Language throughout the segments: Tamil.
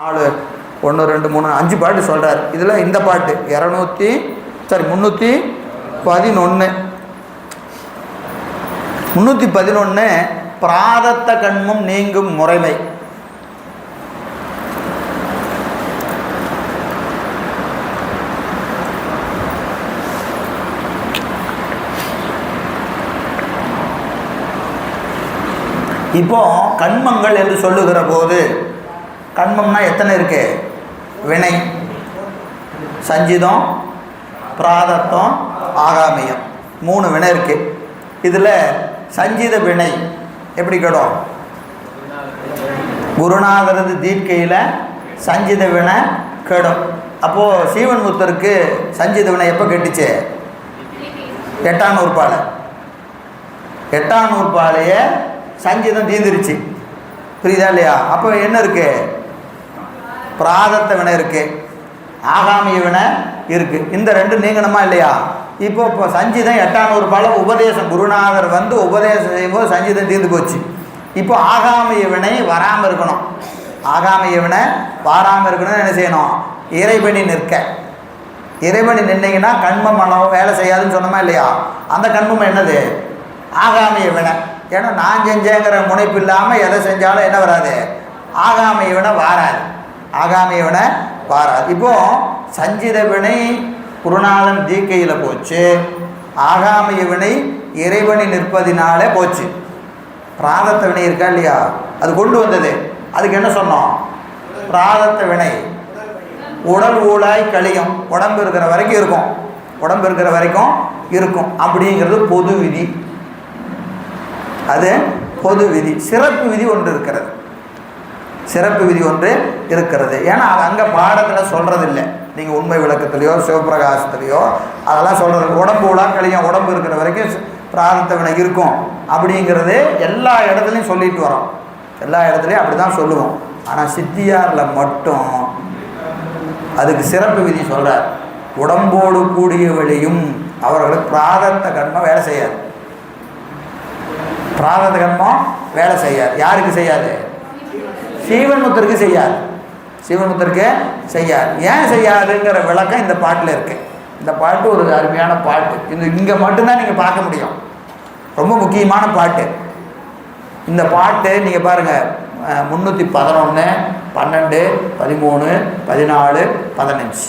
4 1 2 3 5 பாட்டு சொல்கிறார். இதில் இந்த பாட்டு 311 பிராதத்த கண்மம் நீங்கும் முறைமை. இப்போ கண்மங்கள் என்று சொல்லுகிற போது கண்மம்னா எத்தனை இருக்கு? வினை, சஞ்சிதம், பிராதத்தம், ஆகாமியம், 3 வினை இருக்கு. இதில் சஞ்சித வினை எப்படி கெடும்? குருநாதரது தீட்கையில் சஞ்சித வினை கெடும். அப்போது சீவன் முத்தருக்கு சஞ்சித வினை எப்போ கெட்டுச்சு? 8ஆம் நூற்பாலை. 8ஆம் நூற்பாலையே சஞ்சிதம் தீர்ந்துருச்சு. புரியுதா இல்லையா? அப்போ என்ன இருக்கு? பிராதத்த வினை இருக்கு, ஆகாமிய வினை இருக்கு. இந்த 2 நீங்கணுமா இல்லையா? இப்போ சஞ்சிதம் 8ஆம் நூற்பாலை உபதேசம், குருநாதர் வந்து உபதேசம் செய்யும்போது சஞ்சிதம் தீர்ந்து போச்சு. இப்போ ஆகாமிய வினை வராமல் இருக்கணும். ஆகாமிய வினை வராமல் இருக்கணும்னு என்ன செய்யணும்? இறைவனி நிற்க. இறைவனி நின்னீங்கன்னா கண்மம் மனம் வேலை செய்யாதுன்னு சொன்னோமா இல்லையா? அந்த கண்மம் என்னது? ஆகாமிய வினை. ஏன்னா நான் செஞ்சேங்கிற முனைப்பு இல்லாமல் எதை செஞ்சாலும் என்ன வராது? ஆகாமிய வினை வாராது. ஆகாமிய வினை வாராது. இப்போது சஞ்சித வினை குருநாதன் தீக்கையில் போச்சு, ஆகாமிய வினை இறைவனி நிற்பதினாலே போச்சு. பிராதத்த வினை இருக்கா இல்லையா? அது கொண்டு வந்தது. அதுக்கு என்ன சொன்னோம்? பிராதத்த வினை உடல் ஊழாய் கழியும், உடம்பு இருக்கிற வரைக்கும் இருக்கும், உடம்பு இருக்கிற வரைக்கும் இருக்கும் அப்படிங்கிறது பொது விதி. அது பொது விதி. சிறப்பு விதி ஒன்று இருக்கிறது. சிறப்பு விதி ஒன்று இருக்கிறது. ஏன்னா அது அங்கே பாடத்தில் சொல்கிறதில்லை. நீங்கள் உண்மை விளக்கத்துலையோ சிவபிரகாசத்துலையோ அதெல்லாம் சொல்கிறது. உடம்பு உலா கழியும், உடம்பு இருக்கிற வரைக்கும் பிராரத்த வினை இருக்கும் அப்படிங்கிறது எல்லா இடத்துலையும் சொல்லிட்டு வரோம். எல்லா இடத்துலையும் அப்படி தான் சொல்லுவோம். ஆனால் சித்தியாரில் மட்டும் அதுக்கு சிறப்பு விதி சொல்கிறார். உடம்போடு கூடிய வழியும் அவர்களுக்கு பிராரத்த கர்மம் வேலை செய்யாது. பிராரத்த கர்மம் வேலை செய்யாது. யாருக்கு செய்யாது? சீவன்முத்தருக்கு செய்யாது. சீவன்முத்தருக்கு செய்யாது. ஏன் செய்யாதுங்கிற விளக்கம் இந்த பாட்டில் இருக்குது. இந்த பாட்டு ஒரு அருமையான பாட்டு. இங்கே மட்டும்தான் நீங்கள் பார்க்க முடியும். ரொம்ப முக்கியமான பாட்டு இந்த பாட்டு. நீங்கள் பாருங்கள், 311, 12, 13, 14, 15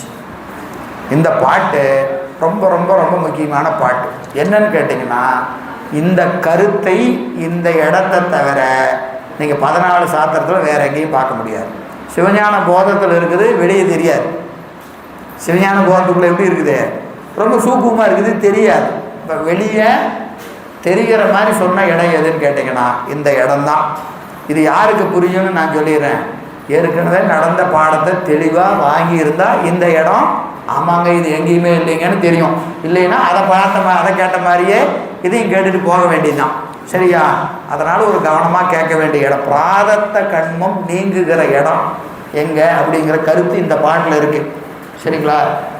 இந்த பாட்டு ரொம்ப ரொம்ப ரொம்ப முக்கியமான பாட்டு. என்னன்னு கேட்டிங்கன்னா, இந்த கருத்தை இந்த இடத்தை தவிர நீங்கள் 14 சாத்திரத்தில் வேறு எங்கேயும் பார்க்க முடியாது. சிவஞான போதத்தில் இருக்குது, வெளியே தெரியாது. சிவஞான போதத்துக்குள்ளே எப்படி இருக்குது? ரொம்ப சூக்குமாக இருக்குது, தெரியாது. இப்போ வெளியே தெரிகிற மாதிரி சொன்ன இடம் எதுன்னு கேட்டிங்கன்னா இந்த இடம்தான். இது யாருக்கு புரியும்னு நான் சொல்லிடுறேன். ஏற்கனவே நடந்த பாடத்தை தெளிவாக வாங்கியிருந்தால் இந்த இடம் ஆமாங்க இது எங்கேயுமே இல்லைங்கன்னு தெரியும். இல்லைன்னா அதை கேட்ட மாதிரியே இதையும் கேட்டுட்டு போக வேண்டியதுதான். சரியா? அதனால் ஒரு கவனமாக கேட்க வேண்டிய இடம். பிராதத்த கண்மம் நீங்குகிற இடம் எங்கே அப்படிங்கிற கருத்து இந்த பாட்டில் இருக்குது. சரிங்களா?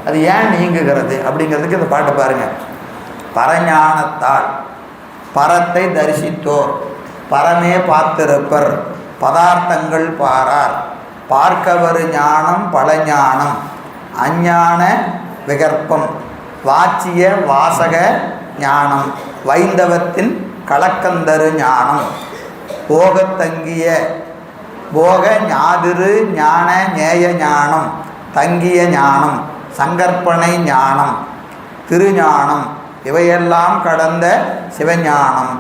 அது ஏன் நீங்குகிறது அப்படிங்கிறதுக்கு இந்த பாட்டை பாருங்கள். பரஞானத்தால் பரத்தை தரிசித்தோர் பரமே பார்த்திருப்பர் பதார்த்தங்கள் பாரார் பார்க்கவரு ஞானம் பல ஞானம் அஞ்ஞான விகற்பம் வாச்சிய வாசக ஞானம் வைந்தவத்தின் கலக்கந்தரு ஞானம் போகத்தங்கிய போக ஞாதிரு ஞான நேய ஞானம் தங்கிய ஞானம் சங்கற்பனை ஞானம் திருஞானம் இவையெல்லாம் கடந்த சிவஞானம்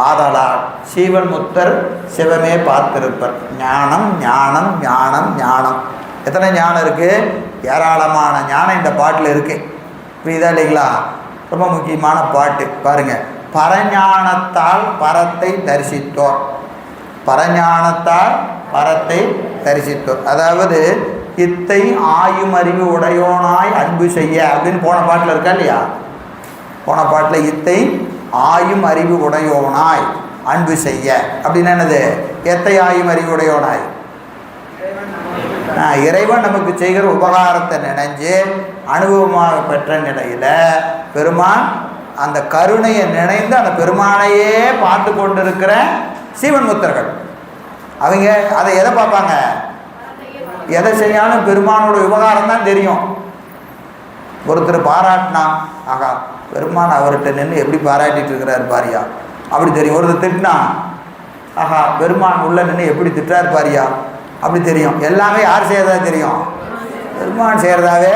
ஆதலால் சீவன் முத்தர் சிவமே பார்த்திருப்பர். ஞானம் ஞானம் ஞானம் ஞானம். எத்தனை ஞானம் இருக்குது? ஏராளமான ஞானம் இந்த பாட்டில் இருக்குது. புரியுதா இல்லைங்களா? ரொம்ப முக்கியமான பாட்டு. பாருங்கள், பரஞானத்தால் பரத்தை தரிசித்தோர். பரஞானத்தால் பரத்தை தரிசித்தோர், அதாவது இத்தை ஆயுமறிவு உடையோனாய் அன்பு செய்ய அப்படின்னு போன பாட்டில் இருக்கா இல்லையா? போன பாட்டில் இத்தை ஆயும் அறிவு உடையோனாய் அன்பு செய்ய அப்படின்னு என்னது? எத்தை ஆயும் அறிவு உடையோனாய்? இறைவன் நமக்கு செய்கிற உபகாரத்தை நினைஞ்சு அனுபவமாக பெற்ற நிலையில் பெருமான் அந்த கருணையை நினைந்து அந்த பெருமானையே பார்த்து கொண்டிருக்கிற சீவன் முத்தர்கள் அவங்க அதை எதை பார்ப்பாங்க? எதை செய்யாலும் பெருமானோட விவகாரம் தான் தெரியும். ஒருத்தர் பாராட்டினா, ஆகா பெருமான் அவர்கிட்ட நின்று எப்படி பாராட்டிட்டு இருக்கிறார் பாரியா, அப்படி தெரியும். ஒருத்தர் திட்டினா, ஆஹா பெருமான் உள்ள நின்று எப்படி திட்டார் பாரியா, அப்படி தெரியும். எல்லாமே யார் செய்கிறதா தெரியும்? பெருமான் செய்கிறதாவே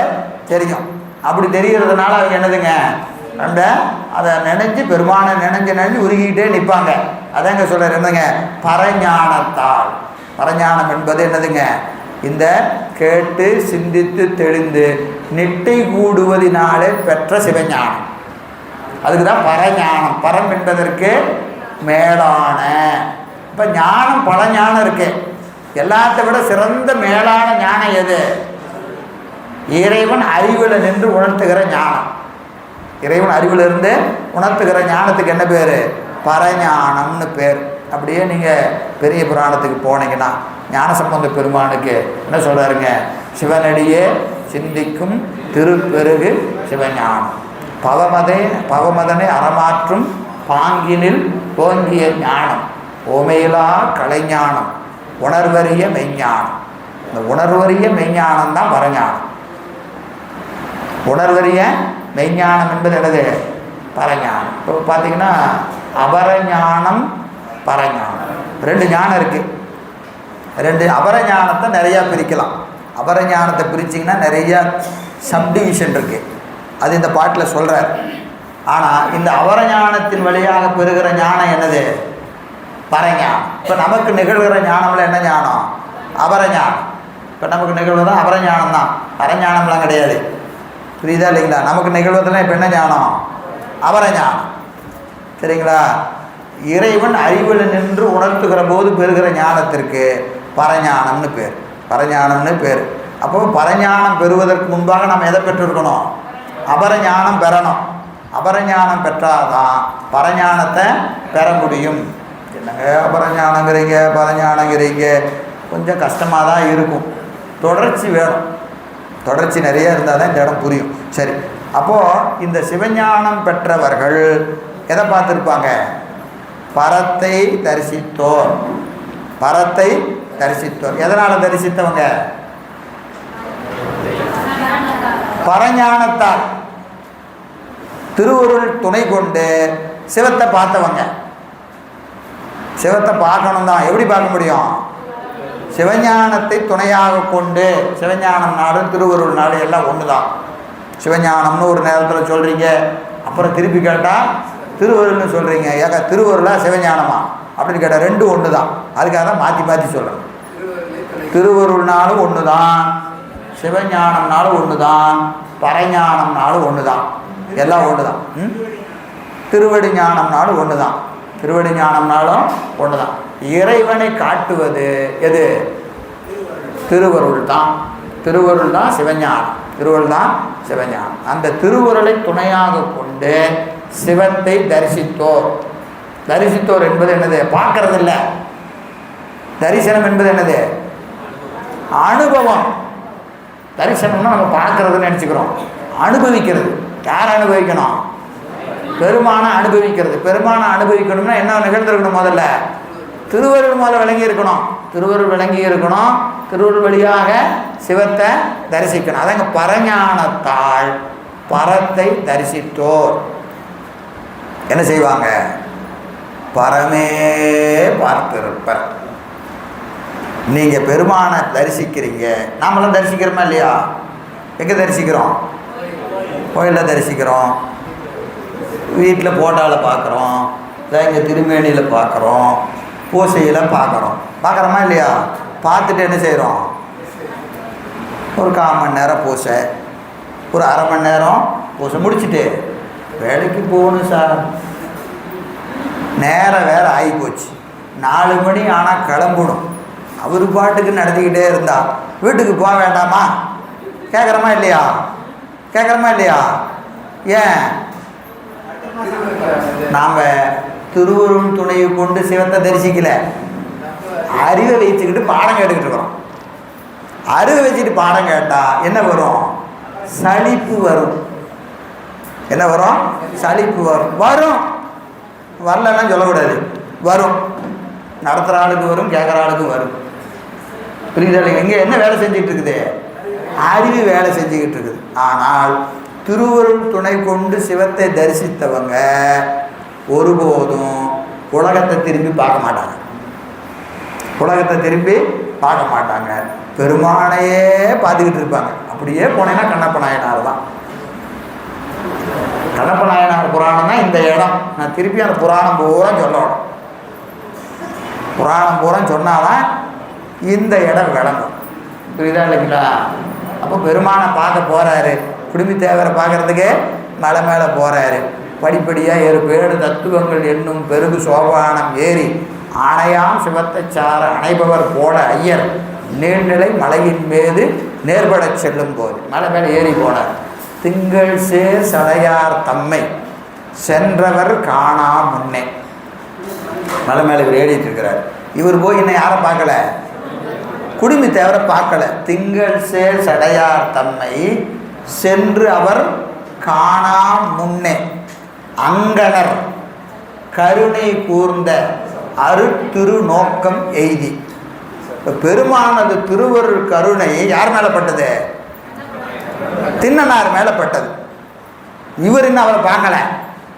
தெரியும். அப்படி தெரிகிறதுனால அவங்க என்னதுங்க, அந்த அதை நினைஞ்சு பெருமானை நினைஞ்சு உருகிக்கிட்டே நிற்பாங்க. அதாங்க சொல்கிறார் என்னங்க, பரஞானத்தால். பரஞானம் என்பது என்னதுங்க, இந்த கேட்டு சிந்தித்து தெளிந்து நிட்டை கூடுவதினாலே பெற்ற சிவஞானம். அதுக்கு தான் பரஞானம். பரம் என்பதற்கு மேலான. இப்போ ஞானம் பல ஞானம் இருக்கு. எல்லாத்தை விட சிறந்த மேலான ஞானம் எது? இறைவன் அறிவில் நின்று உணர்த்துகிற ஞானம். இறைவன் அறிவிலிருந்து உணர்த்துகிற ஞானத்துக்கு என்ன பேர்? பரஞானம்னு பேர். அப்படியே நீங்கள் பெரிய புராணத்துக்கு போனீங்கன்னா ஞானசம்பந்த பெருமானுக்கு என்ன சொல்கிறாருங்க, சிவனடியே சிந்திக்கும் திருப்பெருகு சிவஞானம், பவமதனை அறமாற்றும் பாங்கினில் தோங்கிய ஞானம், ஓமையிலா கலைஞானம், உணர்வறிய மெய்ஞானம். இந்த உணர்வறிய மெய்ஞானம் தான் பரஞானம். உணர்வறிய மெய்ஞானம் என்பது என்னது? பரஞானம். இப்போ பார்த்தீங்கன்னா அபரஞானம் பரஞானம் ரெண்டு ஞானம் இருக்குது. ரெண்டு அபரஞானத்தை நிறையா பிரிக்கலாம். அபரஞானத்தை பிரிச்சிங்கன்னா நிறையா சப்டிவிஷன் இருக்குது. அது இந்த பாட்டில் சொல்கிறார். ஆனால் இந்த அபரஞானத்தின் வழியாக பெறுகிற ஞானம் என்னது? பரஞானம். இப்போ நமக்கு நிகழ்கிற ஞானம்ல என்ன ஞானம்? அபரஞானம். இப்போ நமக்கு நிகழ்வதும் அபரஞானம் தான், பரஞானம்லாம் கிடையாது. புரியுதா இல்லைங்களா? நமக்கு நிகழ்வதெல்லாம் இப்போ என்ன ஞானம்? அபரஞானம். சரிங்களா? இறைவன் அறிவில் நின்று உணர்த்துகிற போது பெறுகிற ஞானத்திற்கு பரஞானம்னு பேர். பரஞானம்னு பேர். அப்போ பரஞானம் பெறுவதற்கு முன்பாக நம்ம எதை பெற்றிருக்கணும்? அபரஞானம் பெறணும். அபரஞானம் பெற்றாதான் பரஞானத்தை பெற முடியும். என்னங்க அபரஞானங்கிறீங்க பரஞானங்கிறீங்க, கொஞ்சம் கஷ்டமாக தான் இருக்கும். தொடர்ச்சி வேணும். தொடர்ச்சி நிறைய இருந்தால் தான் இந்த இடம் புரியும். சரி, அப்போது இந்த சிவஞானம் பெற்றவர்கள் எதை பார்த்துருப்பாங்க? பரத்தை தரிசித்தோர். பரத்தை தரிசித்தோர். எதனால் தரிசித்தவங்க? பரஞானத்தால். திருவருள் துணை கொண்டு சிவத்தை பார்த்தவங்க. சிவத்தை பார்க்கணும் தான். எப்படி பார்க்க முடியும்? சிவஞானத்தை துணையாக கொண்டு. சிவஞானம் நாடும் திருவருள் நாடு எல்லாம் ஒன்று தான். சிவஞானம்னு ஒரு நேரத்தில் சொல்கிறீங்க, அப்புறம் திருப்பி கேட்டால் திருவருள்னு சொல்கிறீங்க. ஏக்கா திருவருளா சிவஞானமா அப்படின்னு கேட்டால் ரெண்டும் ஒன்று தான். அதுக்காக தான் மாற்றி மாற்றி சொல்கிறேன். திருவருள்னாலும் ஒன்று தான், சிவஞானம்னாலும் ஒன்று தான், பரஞானம்னாலும் ஒன்று தான். எல்லாம் ஒன்று தான். திருவடி ஞானம்னாலும் ஒன்று தான். திருவடி ஞானம்னாலும் ஒன்று தான். இறைவனை காட்டுவது எது? திருவருள் தான். திருவருள் தான் சிவஞானம். திருவருள் தான் சிவஞானம். அந்த திருவருளை துணையாக கொண்டு சிவத்தை தரிசித்தோர். தரிசித்தோர் என்பது என்னது? பார்க்கறது இல்லை. தரிசனம் என்பது என்னது? அனுபவம். தரிசனம்னா நம்ம பார்க்கறதுன்னு நினச்சிக்கிறோம். அனுபவிக்கிறது. யார் அனுபவிக்கணும்? பெருமானை அனுபவிக்கிறது. பெருமானை அனுபவிக்கணும்னா என்ன நிகழ்ந்திருக்கணும்? முதல்ல திருவருள் முதல்ல விளங்கி இருக்கணும். திருவருள் விளங்கி இருக்கணும். திருவருள் வழியாக சிவத்தை தரிசிக்கணும். அதங்க பரஞானத்தால் பரத்தை தரிசித்தோர் என்ன செய்வாங்க? பரமே பார்த்திருப்பர். நீங்கள் பெருமானை தரிசிக்கிறீங்க. நாமெல்லாம் தரிசிக்கிறோமா இல்லையா? எங்கே தரிசிக்கிறோம்? கோயிலில் தரிசிக்கிறோம், வீட்டில் போட்டாவில் பார்க்குறோம், இங்கே திருமேனியில் பார்க்குறோம், பூசையில் பார்க்குறோமா இல்லையா? பார்த்துட்டு என்ன செய்கிறோம்? ஒரு 1/4 மணி நேரம் பூசை, ஒரு அரை மணி நேரம் பூசை முடிச்சுட்டு வேலைக்கு போகணும் சார். நேரம் வேறு ஆகி போச்சு. 4 மணி ஆனால் கிளம்பணும். அவர் பாட்டுக்கு நடத்திக்கிட்டே இருந்தா வீட்டுக்கு போக வேண்டாமா? கேட்குறோமா இல்லையா? கேட்குறோமா இல்லையா? ஏன்? நாம் திருவருள் துணையை கொண்டு சிவத்தை தரிசிக்கல, அறிவை வச்சுக்கிட்டு பாடம் கேட்டுக்கிட்டு இருக்கிறோம். அறிவை வச்சுட்டு பாடம் கேட்டால் என்ன வரும்? சலிப்பு வரும். என்ன வரும்? சலிப்பு வரும். வரலன்னா சொல்லக்கூடாது, வரும். நடத்துகிற ஆளுக்கு வரும், கேட்குற ஆளுக்கு வரும். புரியுதா? இங்கே என்ன வேலை செஞ்சுட்டு இருக்குது? அறிவு வேலை செஞ்சுக்கிட்டு இருக்குது. ஆனால் திருவருள் துணை கொண்டு சிவத்தை தரிசித்தவங்க ஒருபோதும் உலகத்தை திரும்பி பார்க்க மாட்டாங்க. உலகத்தை திரும்பி பார்க்க மாட்டாங்க. பெருமானையே பார்த்துக்கிட்டு இருப்பாங்க. அப்படியே போனேன்னா கண்ணப்ப நாயனார் தான். கண்ணப்ப நாயனார் புராணம் தான் இந்த இடம். நான் திருப்பி அந்த புராணம் பூரா சொல்லணும். புராணம் பூரா சொன்னாதான் இந்த இடம் விளங்கும். புரியுதா இல்லைங்களா? அப்போ பெருமானை பார்க்க போகிறாரு. குடுமி தேவரை பார்க்குறதுக்கு மலை மேலே போகிறாரு. படிப்படியாக 7 தத்துவங்கள் என்னும் பெருகு சோபானம் ஏறி ஆணையாம் சிவத்தை சார அணைபவர் போல ஐயர் நீர்நிலை மலையின் மீது நேர்பட செல்லும் போது மலை மேலே ஏறி போனார். திங்கள் சேர் சடையார் தம்மை சென்றவர் காணா முன்னே. மலை மேலே இவர் ஏறிட்டு இருக்கிறார். இவர் போய் இன்னும் யாரை பார்க்கல? குடுமி தேவரை பார்க்கல. திங்கள் சேர் சடையார் தம்மை சென்று அவர் காணா முன்னே அங்கனர் கருணை கூர்ந்த அருத்திரு நோக்கம் எய்தி. பெருமானது திருவருள் கருணை யார் மேலே பட்டது? திண்ணனார் மேலே பட்டது. இவர் இன்னும் அவரை பார்க்கல.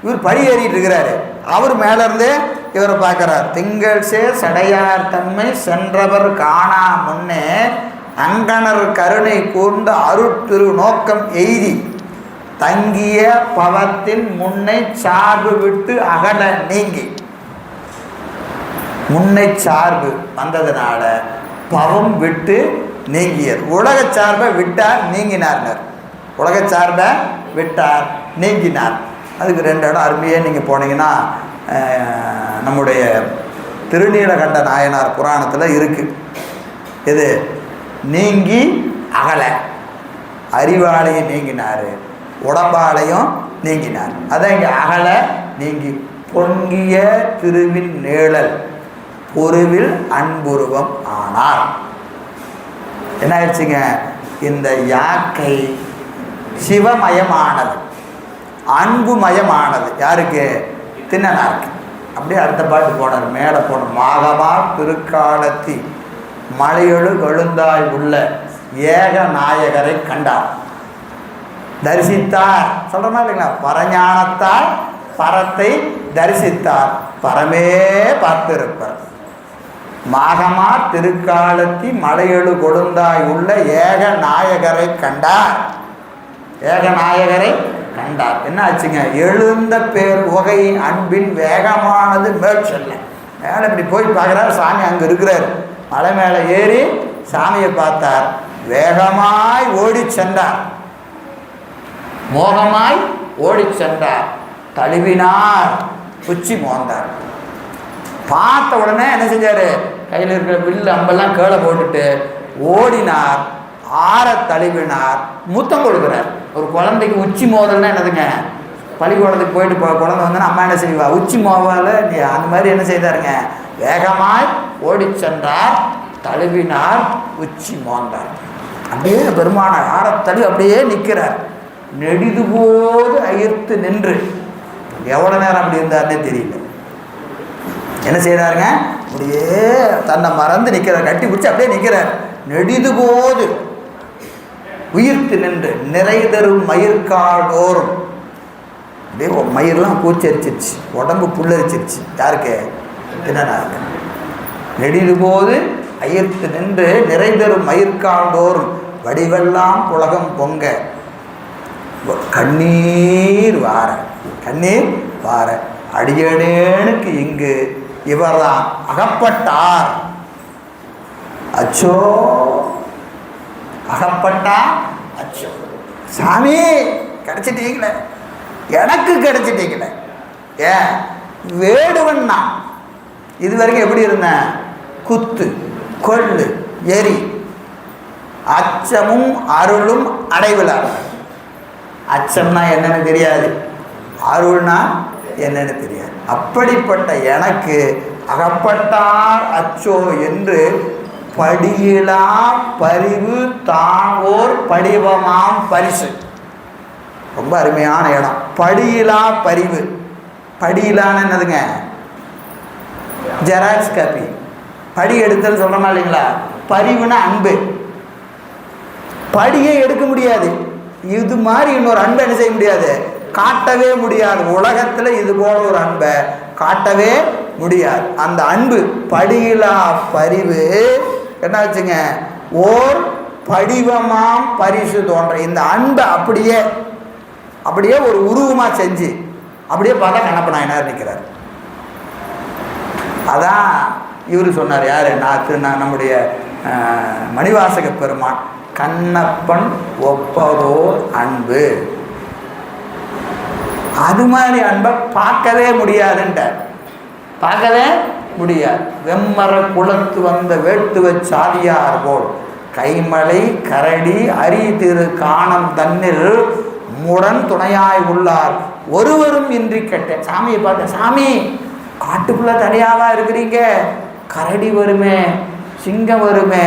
இவர் படி ஏறிட்டு இருக்கிறாரு. அவர் மேலேருந்து இவரை பார்க்குறார். திங்கள் சேர் சடையார் தன்மை சென்றவர் காணா முன்னே அங்கனர் கருணை கூர்ந்த அருட்திரு நோக்கம் எய்தி தங்கிய பவத்தின் முன்னை சார்பு விட்டு அகல நீங்கி. முன்னை சார்பு வந்ததுனால பவம் விட்டு நீங்கியது. உலக சார்பை விட்டார் நீங்கினார்னர். உலக சார்பை விட்டார் நீங்கினார். அதுக்கு 2 இடம் அருமையாக நீங்கள் போனீங்கன்னா நம்முடைய திருநீலகண்ட நாயனார் புராணத்தில் இருக்குது. இது நீங்கி அகல. அறிவாலையும் நீங்கினார், உடம்பாலையும் நீங்கினார். அதான் இங்கே அகல நீங்கி பொங்கிய திருவின் நிழல் பொருவில் அன்புருவம் ஆனார். என்ன ஆயிடுச்சுங்க? இந்த யாக்கை சிவமயமானது, அன்புமயமானது. யாருக்கு? திண்ணனாருக்கு. அப்படியே அடுத்த பாட்டு போனார். மேலே போனார். மாகமா திருக்காலத்தி மலையொழு கொழுந்தாய் உள்ள ஏக நாயகரை கண்டார், தரிசித்தார். சொல்கிறோமா இல்லைங்களா? பரஞானத்தால் பரத்தை தரிசித்தார், பரமே பார்த்திருப்பார். மாகமா திருக்காலத்தி மலையொழு கொழுந்தாய் உள்ள ஏக நாயகரை கண்டார். ஏக நாயகரை கண்டார். என்ன ஆச்சுங்க? எழுந்த பேர் உகையின் அன்பின் வேகமானது மேல் செல்ல. மேலே இப்படி போய் பார்க்குறாரு. சாமி அங்கே இருக்கிறார். மலை மேலே ஏறி சாமியை பார்த்தார். வேகமாய் ஓடி சென்றார், மோகமாய் ஓடி சென்றார். தழுவினார், உச்சி மோந்தார். பார்த்த உடனே என்ன செஞ்சார்? கையில் இருக்கிற வில்லு அம்பெல்லாம் கீழே போட்டுட்டு ஓடினார். ஆற தழுவினார், முத்தம் கொடுக்குறார். ஒரு குழந்தைக்கு உச்சி மோதல்னா என்னதுங்க? பள்ளிக்கூடத்துக்கு போயிட்டு குழந்தை வந்தோன்னா அம்மா என்ன செய்வா? உச்சி மோதல். அந்த மாதிரி என்ன செய்தாருங்க? வேகமாய் ஓடி சென்றார், தழுவினார், உச்சி மோந்தார். அப்படியே பெருமான ஆரத்தழி அப்படியே நிற்கிறார். நெடிது போது அயர்த்து நின்று. எவ்வளோ நேரம் அப்படி இருந்தார்னே தெரியல. என்ன செய்கிறாருங்க? அப்படியே தன்னை மறந்து நிற்கிறார். கட்டி பிடிச்சி அப்படியே நிற்கிறார். நெடிது போது உயிர்த்து நின்று நிறை தரும் மயிர்காடோறும். அப்படியே மயிரெலாம் பூச்சரிச்சிருச்சு, உடம்பு புல்லரிச்சிருச்சு. யாருக்கு? திண்ணனாருக்கு. நெடிது போது அயர்த்து நின்று நிறை தரும் மயிர்காடோறும் வடிவெல்லாம் புலகம் பொங்க கண்ணீர் வார. கண்ணீர் வார. அடியேனுக்கு இங்கு இவர்தான் அகப்பட்டார். அச்சோ, அகப்பட்டா அச்சோ. சாமி கிடைச்சிட்டீங்களே, எனக்கு கிடைச்சிட்டீங்களே. ஏன்? வேடுவன் நான். இது வரைக்கும் எப்படி இருந்தேன்? குத்து, கொள்ளு, எரி, அச்சமும் அருளும் அடைவிலார். அச்சம்னா என்னன்னு தெரியாது, அருள்னா என்னன்னு தெரியாது. அப்படிப்பட்ட எனக்கு அகப்பட்டார் அச்சோ என்று படியிலா பரிவு தாங்கோர் படிவமாம் பரிசு. ரொம்ப அருமையான இடம். படியிலா பரிவு. படியிலான்னு என்னதுங்க? Xerox copy. படி எடுத்தல் சொல்கிறோமா இல்லைங்களா? பரிவுனா அன்பு. படியே எடுக்க முடியாது. இது மாதிரி இன்னொரு அன்பை என்ன செய்ய முடியாது, காட்டவே முடியாது. உலகத்தில் இது போல ஒரு அன்பை காட்டவே முடியாது. அந்த அன்பு படியிலா பரிவு என்ன ஆச்சுங்க, ஓர் படிவமாம் பரிசு தோன்ற. இந்த அன்பை அப்படியே ஒரு உருவமா செஞ்சு அப்படியே பார்த்தா கண்ணப்ப நாயனார் நிற்கிறார். அதான் இவரு சொன்னார், யாரு, நம்முடைய மணிவாசக பெருமான், கண்ணப்பன் ஒப்பதோர் அன்பு. அது மாதிரி அன்பை பார்க்கவே முடியாதுன்ட்டார். பார்க்கவே முடியாது. வெம்மர குளத்து வந்த வேட்டுவ சாதியார் போல் கைமலை கரடி அரி திரு காணம் தன்னில் முடன் துணையாய் உள்ளார் ஒருவரும் இன்றி கேட்டேன். சாமியை பார்த்தேன், சாமி காட்டுக்குள்ள தனியாவா இருக்கிறீங்க, கரடி வருமே, சிங்கம் வருமே,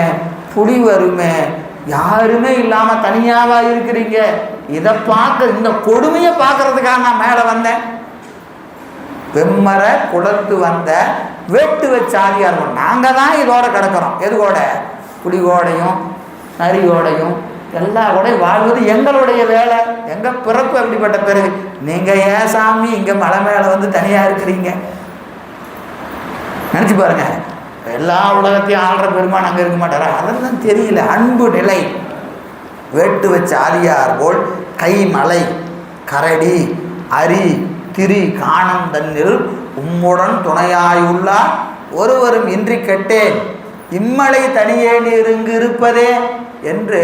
புலி வருமே, யாருமே இல்லாம தனியாவா இருக்கிறீங்க. இதை பார்க்க, இந்த கொடுமையை பார்க்கறதுக்காக நான் மேலே வந்தேன். வெம்மர குளத்து வந்த வேட்டு வச்சாதியார், நாங்க தான் இதோட கிடக்கிறோம். எதுகோட, புலிகோடையும் நரியோடையும் எல்லா கூடையும் வாழ்வது எங்களுடைய வேலை, எங்க பிறப்பு அப்படிப்பட்ட பிறகு. நீங்க ஏன் சாமி இங்க மலை மேல வந்து தனியா இருக்கிறீங்க? நினைச்சு பாருங்க, எல்லா உலகத்தையும் ஆள்ற பெருமான் அங்கே இருக்க மாட்டாரா? அதெல்லாம் தெரியல. அன்பு நிலை. வேட்டு வச்ச ஆலியார் போல் கைமலை கரடி அரி திரி காணம் தன்னில் உம்முடன் துணையாயுள்ளார் ஒருவரும் இன்றி கெட்டேன் இம்மலை தனியே நீர் இங்கு இருப்பதே என்று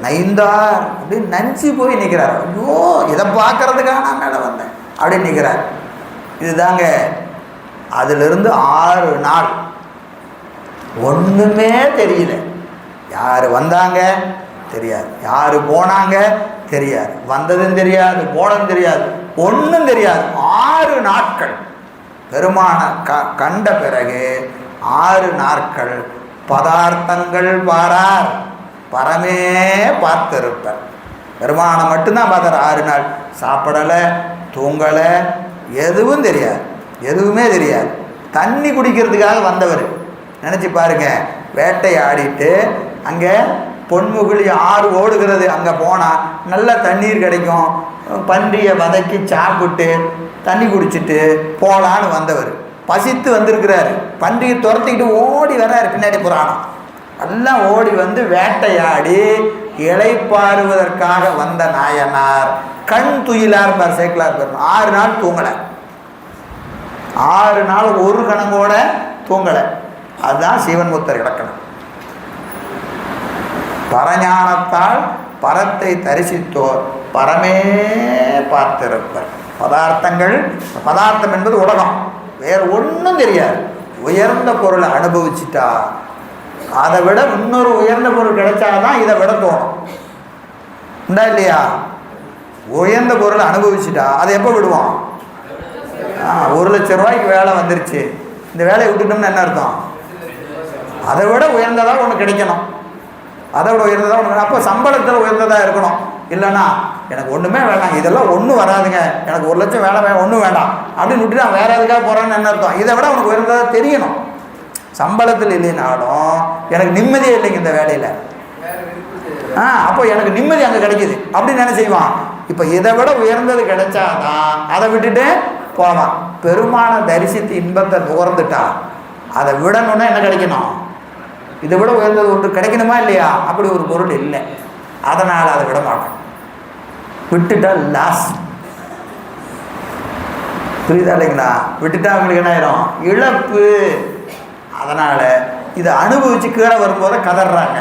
நைந்தார். அப்படின்னு நஞ்சு போய் நிற்கிறார். ஐயோ, இதை பார்க்கறதுக்காக நான் மேலே வந்தேன் அப்படின்னு நிற்கிறார். இதுதாங்க. அதிலிருந்து 6 நாள் ஒன்றுமே தெரியல. யார் வந்தாங்க தெரியாது, யார் போனாங்க தெரியாது, வந்ததும் தெரியாது, போனதும் தெரியாது, ஒன்றும் தெரியாது. 6 நாட்கள் பெருமான கண்ட பிறகு 6 நாட்கள் பதார்த்தங்கள் பாரார், பரமே பார்த்திருப்பார். பெருமானை மட்டும்தான் பார்த்தார். 6 நாள் சாப்பிடலை, தூங்கலை, எதுவும் தெரியாது, எதுவுமே தெரியாது. தண்ணி குடிக்கிறதுக்காக வந்தவர். நினச்சி பாருங்க, வேட்டையாடிட்டு அங்கே பொன்முகிலி ஆறு ஓடுகிறது, அங்கே போனால் நல்ல தண்ணீர் கிடைக்கும், பன்றியை வதக்கி சாப்பிட்டு தண்ணி குடிச்சிட்டு போகலான்னு வந்தவர் பசித்து வந்திருக்கிறாரு. பன்றியை துரத்திக்கிட்டு ஓடி வர்றாரு பின்னாடி புராணம். எல்லாம் ஓடி வந்து வேட்டையாடி இளைப்பாறுவதற்காக வந்த நாயனார் கண் துயிலார் சேக்கலார் பெருமாள் 6 நாள் தூங்கலை. 6 நாள் ஒரு கணங்கோட தூங்கலை. அதுதான் சீவன் முத்தர் இலக்கணம். பரஞானத்தால் பரத்தை தரிசித்தோர் பரமே பார்த்திருப்பர். பதார்த்தங்கள், பதார்த்தம் என்பது உலகம், வேறு ஒன்றும் தெரியாது. உயர்ந்த பொருளை அனுபவிச்சுட்டா அதை விட இன்னொரு உயர்ந்த பொருள் கிடைச்சாதான் இதை விட தோணும். உண்டா இல்லையா? உயர்ந்த பொருளை அனுபவிச்சுட்டா அதை எப்போ விடுவோம்? 1 லட்சம் ரூபாய்க்கு வேலை வந்துருச்சு, இந்த வேலையை விட்டுட்டோம்னு என்ன அர்த்தம்? அதை விட உயர்ந்ததாக ஒன்று கிடைக்கணும், அதை விட உயர்ந்ததாக ஒன்று. அப்போ சம்பளத்தில் உயர்ந்ததாக இருக்கணும். இல்லைன்னா எனக்கு ஒன்றுமே வேண்டாம், இதெல்லாம் ஒன்றும் வராதுங்க, எனக்கு 1 லட்சம் வேலை ஒன்றும் வேண்டாம் அப்படின்னு விட்டுட்டு நான் வேறு எதுக்காக போகிறேன்னு என்ன அர்த்தம்? இதை விட உனக்கு உயர்ந்ததாக தெரியணும். சம்பளத்தில் இல்லைனாலும் எனக்கு நிம்மதியே இல்லைங்க இந்த வேலையில். அப்போ எனக்கு நிம்மதி அங்கே கிடைக்குது அப்படின்னு என்ன செய்வான்? இப்போ இதை விட உயர்ந்தது கிடைச்சாதான் அதை விட்டுட்டு போவான். பெருமான தரிசித்து இன்பத்தை நுகர்ந்துட்டா அதை விடணும்னா என்ன கிடைக்கணும்? இதை விட உயர்ந்தது ஒன்று கிடைக்கணுமா இல்லையா? அப்படி ஒரு பொருள் இல்லை, அதனால் அதை விட மாட்டோம். விட்டுட்டா லாஸ். புரியுதா இல்லைங்களா? விட்டுட்டா அவங்களுக்கு என்ன ஆயிரும்? இழப்பு. அதனால் இதை அனுபவித்து கீழே வரும்போது கதறாங்க.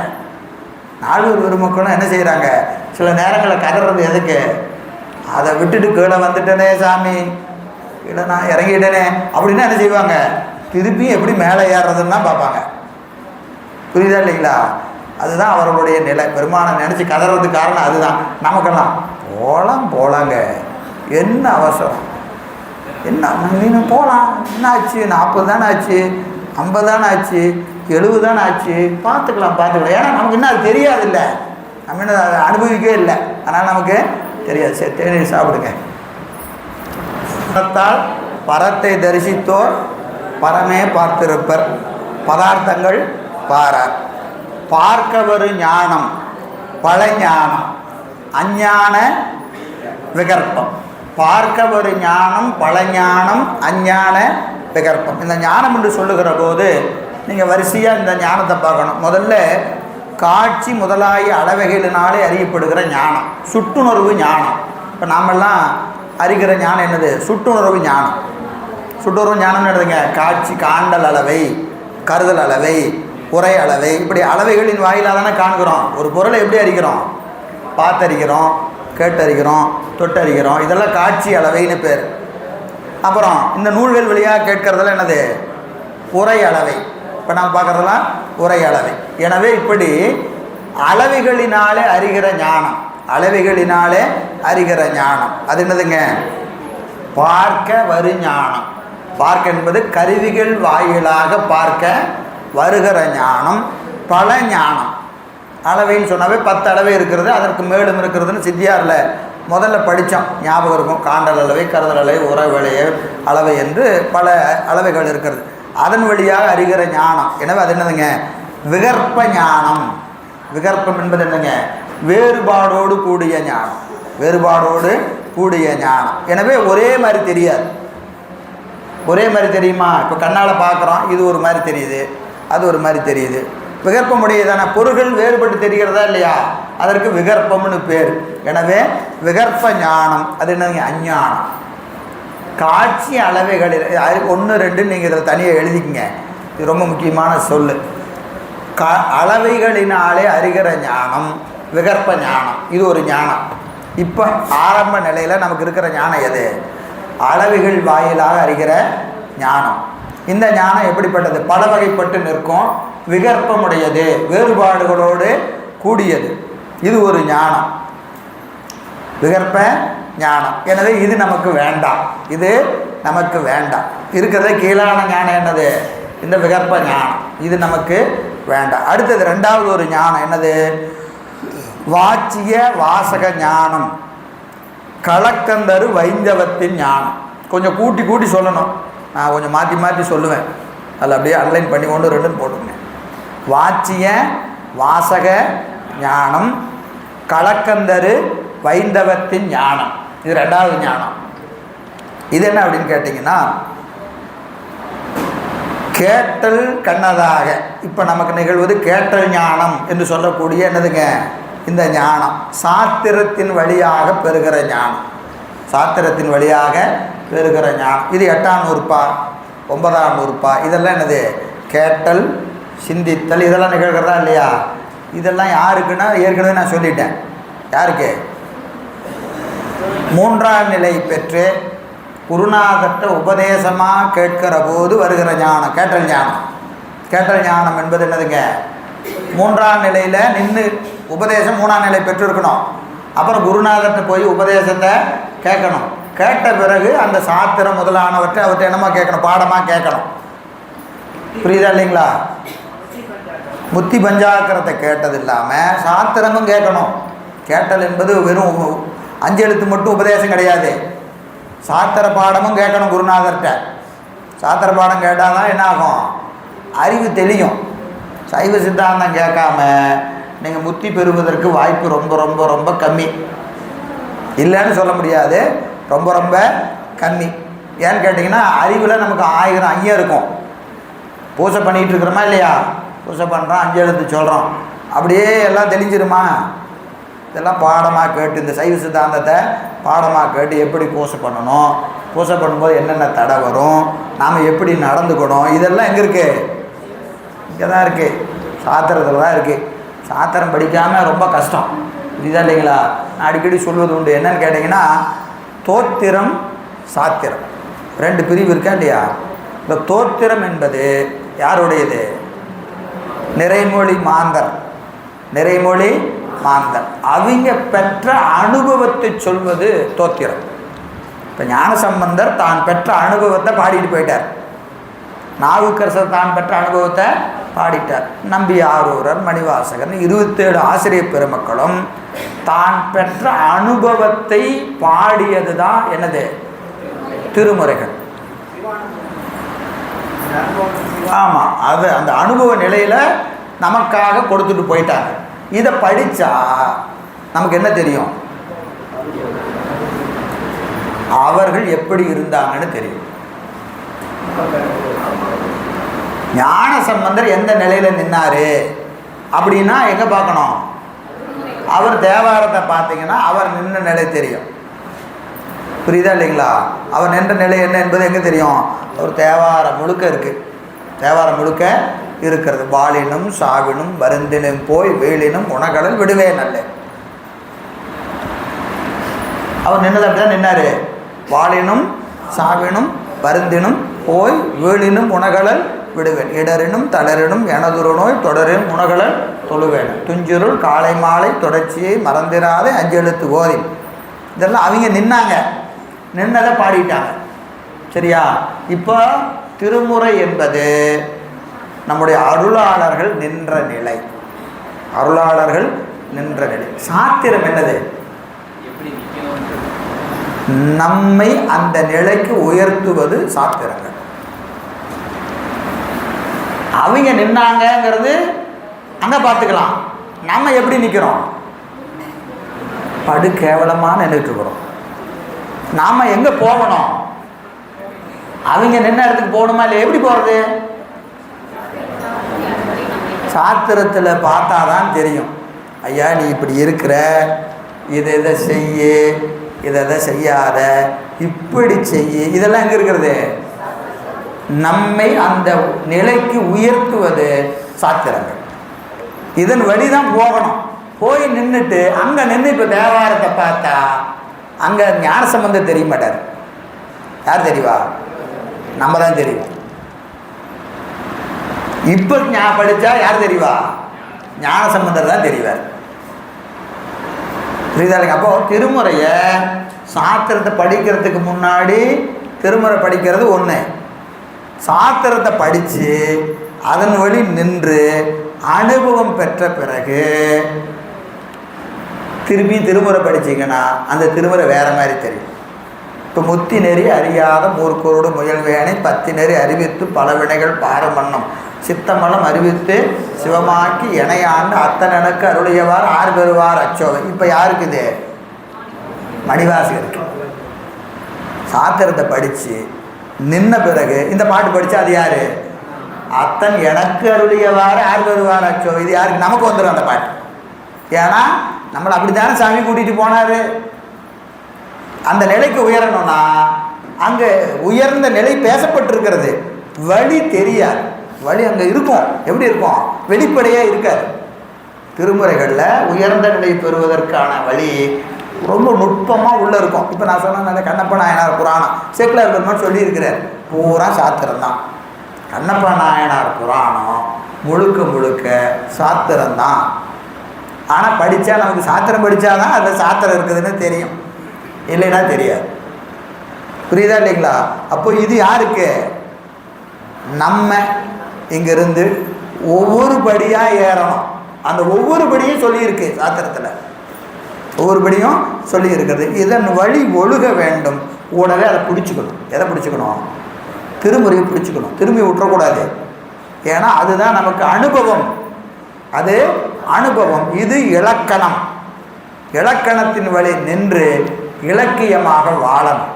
நாலூர் பெருமக்களும் என்ன செய்கிறாங்க, சில நேரங்களில் கதறது எதுக்கு? அதை விட்டுட்டு கீழே வந்துட்டேனே சாமி, கீழே நான் இறங்கிட்டேனே அப்படின்னா என்ன செய்வாங்க? திருப்பியும் எப்படி மேலே ஏறுறதுன்னு தான் பார்ப்பாங்க. புரியுதா இல்லைங்களா? அதுதான் அவர்களுடைய நிலை. பெருமானை நினச்சி கதறதுக்கு காரணம் அதுதான். நமக்கெல்லாம் போகலாங்க, என்ன அவசரம், என்ன நீங்க போகலாம், என்ன ஆச்சு, 40 தானே ஆச்சு, 50 தானே ஆச்சு, 70 தானே ஆச்சு, பார்த்துக்கலாம். ஏன்னா நமக்கு இன்னும் அது தெரியாது இல்லை, நம்ம இன்னும் அதை அனுபவிக்கவே இல்லை, அதனால் நமக்கு தெரியாது. சரி, தேநீர் சாப்பிடுங்க. பரத்தை தரிசித்தோர் பரமே பார்த்திருப்பர், பதார்த்தங்கள் பாரார். பார்க்கவரு ஞானம் பழஞானம் அஞ்ஞான விகற்பம். பார்க்கவரு ஞானம் பழஞானம் அஞ்ஞான விகற்பம். இந்த ஞானம் என்று சொல்லுகிற போது நீங்கள் வரிசையாக இந்த ஞானத்தை பார்க்கணும். முதல்ல காட்சி முதலாகிய அளவைகளினாலே அறியப்படுகிற ஞானம் சுட்டுணர்வு ஞானம். இப்போ நாமெல்லாம் அறிகிற ஞானம் என்னது? சுட்டுணர்வு ஞானம். சுட்டுணர்வு ஞானம் என்னதுங்க? காட்சி காண்டல் அளவை, கருதல் அளவை, உரை அளவை, இப்படி அளவைகளின் வாயிலாக தானே காண்கிறோம். ஒரு பொருளை எப்படி அறிகிறோம்? பார்த்தறிகிறோம், கேட்டறிகிறோம், தொட்டறிகிறோம். இதெல்லாம் காட்சி அளவைன்னு பேர். அப்புறம் இந்த நூல்கள் வழியாக கேட்கறதெல்லாம் என்னது? உரை அளவை. இப்போ நாம் பார்க்குறதெல்லாம் உரை அளவை. எனவே இப்படி அளவைகளினாலே அறிகிற ஞானம், அளவைகளினாலே அறிகிற ஞானம் அது என்னதுங்க? பார்க்க வரு ஞானம். பார்க்க என்பது கருவிகள் வாயிலாக பார்க்க வருகிற ஞானம். பல ஞானம். அளவைன்னு சொன்னாவே 10 அளவை இருக்கிறது, அதற்கு மேலும் இருக்கிறதுன்னு சித்தியாரில் முதல்ல படித்தோம், ஞாபகம் இருக்கும். காண்டல் அளவை, கருதல் அளவை, உறவளை அளவை என்று பல அளவைகள் இருக்கிறது. அதன் வழியாக அறிகிற ஞானம். எனவே அது என்னதுங்க? விகற்ப ஞானம். விகற்பம் என்பது என்னங்க? வேறுபாடோடு கூடிய ஞானம். வேறுபாடோடு கூடிய ஞானம். எனவே ஒரே மாதிரி தெரியாது. ஒரே மாதிரி தெரியுமா? இப்போ கண்ணால் பார்க்குறோம், இது ஒரு மாதிரி தெரியுது, அது ஒரு மாதிரி தெரியுது. விகற்பமுடையதான பொருள்கள் வேறுபட்டு தெரிகிறதா இல்லையா? அதற்கு விகற்பம்னு பேர். எனவே விகற்ப ஞானம் அது என்னங்க? அஞ்ஞானம். காட்சி அளவைகளில் 1, 2 நீங்கள் இதில் தனியாக எழுதிக்கங்க. இது ரொம்ப முக்கியமான சொல். அளவைகளினாலே அறிகிற ஞானம் விகற்ப ஞானம். இது ஒரு ஞானம். இப்போ ஆரம்ப நிலையில் நமக்கு இருக்கிற ஞானம் எது? அளவைகள் வாயிலாக அறிகிற ஞானம். இந்த ஞானம் எப்படிப்பட்டது? பல வகைப்பட்டு நிற்கும், விகற்பமுடையது, வேறுபாடுகளோடு கூடியது. இது ஒரு ஞானம், விகற்ப ஞானம். எனவே இது நமக்கு வேண்டாம், இது நமக்கு வேண்டாம். இருக்கிறத கீழான ஞானம் என்னது? இந்த விகற்ப ஞானம். இது நமக்கு வேண்டாம். அடுத்தது 2வது ஒரு ஞானம் என்னது? வாச்சிய வாசக ஞானம், கலக்கந்தரு வைந்தவத்தின் ஞானம். கொஞ்சம் கூட்டி கூட்டி சொல்லணும், நான் கொஞ்சம் மாற்றி மாற்றி சொல்லுவேன். அதில் அப்படியே அன்லைன் பண்ணி 1, 2 போட்டுங்க. வாச்சிய வாசக ஞானம், கலக்கந்தரு வைந்தவத்தின் ஞானம். இது 2வது ஞானம். இது என்ன அப்படின்னு கேட்டிங்கன்னா, கேட்டல் கண்ணதாக. இப்போ நமக்கு நிகழ்வது கேட்டல் ஞானம் என்று சொல்லக்கூடிய என்னதுங்க? இந்த ஞானம் சாத்திரத்தின் வழியாக பெறுகிற ஞானம். சாத்திரத்தின் வழியாக பெறுகிற ஞானம். இது 8ஆம் நூற்பா, 9ஆம் நூற்பா. இதெல்லாம் என்னது? கேட்டல், சிந்தித்தல், இதெல்லாம் நிகழ்கிறதா இல்லையா? இதெல்லாம் யாருக்குன்னா ஏற்கனவே நான் சொல்லிட்டேன். யாருக்கு? 3ஆம் நிலை பெற்று குருநாதற்ற உபதேசமாக கேட்கிற போது வருகிற ஞானம் கேட்டல் ஞானம். கேட்டல் ஞானம் என்பது என்னதுங்க? 3ஆம் நிலையில் நின்று உபதேசம் 3ஆம் நிலை பெற்றிருக்கணும். அப்புறம் குருநாதர்கிட்ட போய் உபதேசத்தை கேட்கணும். கேட்ட பிறகு அந்த சாத்திரம் முதலானவற்றை அவர்கிட்ட என்னமா கேட்கணும்? பாடமாக கேட்கணும். புரியுதா இல்லைங்களா? முத்தி பஞ்சாக்கரத்தை கேட்டது இல்லாமல் சாத்திரமும் கேட்கணும். கேட்டல் என்பது வெறும் 5 எழுத்து மட்டும் உபதேசம் கிடையாது. சாத்திர பாடமும் கேட்கணும் குருநாதர்கிட்ட. சாத்திர பாடம் கேட்டால் தான் என்ன ஆகும்? அறிவு தெளியும். சைவ சித்தாந்தம் கேட்காம நீங்கள் முத்தி பெறுவதற்கு வாய்ப்பு ரொம்ப ரொம்ப ரொம்ப கம்மி. இல்லைன்னு சொல்ல முடியாது, ரொம்ப ரொம்ப கம்மி. ஏன்னு கேட்டிங்கன்னா, அறிவில் நமக்கு 1000 ஐயம் இருக்கும். பூசை பண்ணிகிட்டு இருக்கிறோமா இல்லையா? பூசை பண்ணுறோம், 5 எழுத்து சொல்கிறோம், அப்படியே எல்லாம் தெளிஞ்சிருமா? இதெல்லாம் பாடமாக கேட்டு, இந்த சைவ சித்தாந்தத்தை பாடமாக கேட்டு எப்படி பூசை பண்ணணும், பூசை பண்ணும்போது என்னென்ன தடை வரும், நாம் எப்படி நடந்துக்கணும், இதெல்லாம் எங்கே இருக்குது? இங்கே தான் இருக்குது, சாத்திரத்தில் தான் இருக்குது. சாத்திரம் படிக்காமல் ரொம்ப கஷ்டம். இதுதான் இல்லைங்களா? நான் அடிக்கடி சொல்வது உண்டு. என்னன்னு கேட்டிங்கன்னா, தோத்திரம் சாத்திரம் 2 பிரிவு இருக்கா இல்லையா? இந்த தோத்திரம் என்பது யாருடையது? நிறைமொழி மாந்தர். நிறைமொழி மாந்தர் அவங்க பெற்ற அனுபவத்தை சொல்வது தோத்திரம். இப்போ ஞானசம்பந்தர் தான் பெற்ற அனுபவத்தை பாடிட்டு போயிட்டார். நாவுக்கரசர் தான் பெற்ற அனுபவத்தை பாடிட்டார். நம்பி ஆரூரர், மணிவாசகர் 27 ஆசிரியர் பெருமக்களும் தான் பெற்ற அனுபவத்தை பாடியது தான் என்னது? திருமுறைகள். ஆமாம், அது அந்த அனுபவ நிலையில் நமக்காக கொடுத்துட்டு போயிட்டாங்க. இதை படித்தா நமக்கு என்ன தெரியும்? அவர்கள் எப்படி இருந்தாங்கன்னு தெரியும். ஞான சம்பந்தர் எந்த நிலையில் நின்னாரு அப்படின்னா எங்கே பார்க்கணும்? அவர் தேவாரத்தை பார்த்தீங்கன்னா அவர் நின்ற நிலை தெரியும். புரியுதா இல்லைங்களா? அவர் நின்ற நிலை என்ன என்பது எங்கே தெரியும்? ஒரு தேவாரம் முழுக்க இருக்குது. தேவாரம் முழுக்க இருக்கிறது. வாளினும் சாவினும் வருந்தினும் போய் வேலினும் உணகடல் விடுவே நல்ல. அவர் நின்னது அப்படிதான் நின்னாரு. வாளினும் சாவினும் வருந்தினும் போய் வேலினும் உணகடல் விடுவேன். இடரினும் தளரினும் எனதுரு நோய் தொடரின் உணகடல் தொழுவேன். துஞ்சிருள் காலை மாலை தொடர்ச்சியை மறந்திராதே அஞ்செழுத்து ஓதி. இதெல்லாம் அவங்க நின்னாங்க, நின்னதை பாடிட்டாங்க. சரியா? இப்போ திருமுறை என்பது நம்முடைய அருளாளர்கள் நின்ற நிலை. அருளாளர்கள் நின்ற நிலை. சாத்திரம் என்னது? நம்மை அந்த நிலைக்கு உயர்த்துவது சாத்திரங்கள். அவங்க நின்னாங்கிறது அங்கே பார்த்துக்கலாம். நம்ம எப்படி நிற்கிறோம்? படு கேவலமாக நின்றுட்டு இருக்கிறோம். நாம் எங்கே போகணும்? அவங்க நின்ன இடத்துக்கு போகணுமா இல்லை? எப்படி போகிறது? சாத்திரத்தில் பார்த்தா தான் தெரியும். ஐயா நீ இப்படி இருக்கிற, இதை இதை செய்ய, இதை செய்யாத, இப்படி செய்ய, இதெல்லாம் எங்கே இருக்கிறது? நம்மை அந்த நிலைக்கு உயர்த்துவது சாத்திரங்கள். இதன் வழி தான் போகணும். போய் நின்றுட்டு அங்கே நின்று இப்போ தேவாரத்தை பார்த்தா அங்கே ஞான சம்பந்தம் தெரிய மாட்டார். யார் தெரிவா? நம்ம தான் தெரியும். இப்போ படித்தா யார் தெரிவா? ஞான சம்பந்தர் தான் தெரிவார். புரியுதாங்க? அப்போ திருமுறையை சாத்திரத்தை படிக்கிறதுக்கு முன்னாடி திருமுறை படிக்கிறது ஒன்று. சாத்திரத்தை படித்து அதன் வழி நின்று அனுபவம் பெற்ற பிறகு திரும்பி திருமுறை படிச்சிங்கன்னா அந்த திருமுறை வேறு மாதிரி தெரியும். இப்போ முத்தி நெறி அறியாத மூர்க்கரோடு முயல்வேனை பத்தி நெறி அறிவித்து பல வினைகள் பாரமன்னம் சித்தமலம் அறிவித்து சிவமாக்கி இணையாண்டு அத்தனனுக்கு அருளியவார் ஆறு பெறுவார் அச்சோவை. இப்போ யாருக்கு இது? மணிவாசகருக்கு. சாத்திரத்தை படித்து நின்ன பிறகு இந்த பாட்டு படித்தா அது யார்? அத்தன் எனக்கு அருளியவாறு ஆறு பெறுவார் அச்சோ. இது யாருக்கு? நமக்கு வந்துடும் அந்த பாட்டு. ஏன்னா நம்மளை அப்படி தானே சாமி கூட்டிகிட்டு போனார். அந்த நிலைக்கு உயரணும்னா அங்கே உயர்ந்த நிலை பேசப்பட்டிருக்கிறது. வழி தெரியாது. வழி அங்கே இருக்கும். எப்படி இருக்கும்? வெளிப்படையாக இருக்காது. திருமுறைகளில் உயர்ந்த நிலை பெறுவதற்கான வழி ரொம்ப நுட்பமாக உள்ளே இருக்கும். இப்போ நான் சொன்ன கண்ணப்ப நாயனார் புராணம் செக்குலர் பெருமாள் சொல்லியிருக்கிறார். பூரா சாத்திரம்தான். கண்ணப்ப நாயனார் புராணம் முழுக்க முழுக்க சாத்திரம்தான். ஆனால் படித்தா நமக்கு சாத்திரம் படித்தாதான் அதில் சாத்திரம் இருக்குதுன்னு தெரியும், இல்லைன்னா தெரியாது. புரியுதா இல்லைங்களா? அப்போ இது யாருக்கு? நம்ம இங்கேருந்து ஒவ்வொரு படியாக ஏறணும். அந்த ஒவ்வொரு படியும் சொல்லியிருக்கு சாத்திரத்தில். ஒவ்வொரு படியும் சொல்லி இருக்கிறது. இதன் வழி ஒழுக வேண்டும். கூடவே அதை பிடிச்சிக்கணும். எதை பிடிச்சிக்கணும்? திருமுறையை பிடிச்சிக்கணும். திரும்பி விட்டுறக்கூடாது. ஏன்னா அதுதான் நமக்கு அனுபவம். அது அனுபவம். இது இலக்கணம். இலக்கணத்தின் வழி நின்று இலக்கியமாக வாழணும்.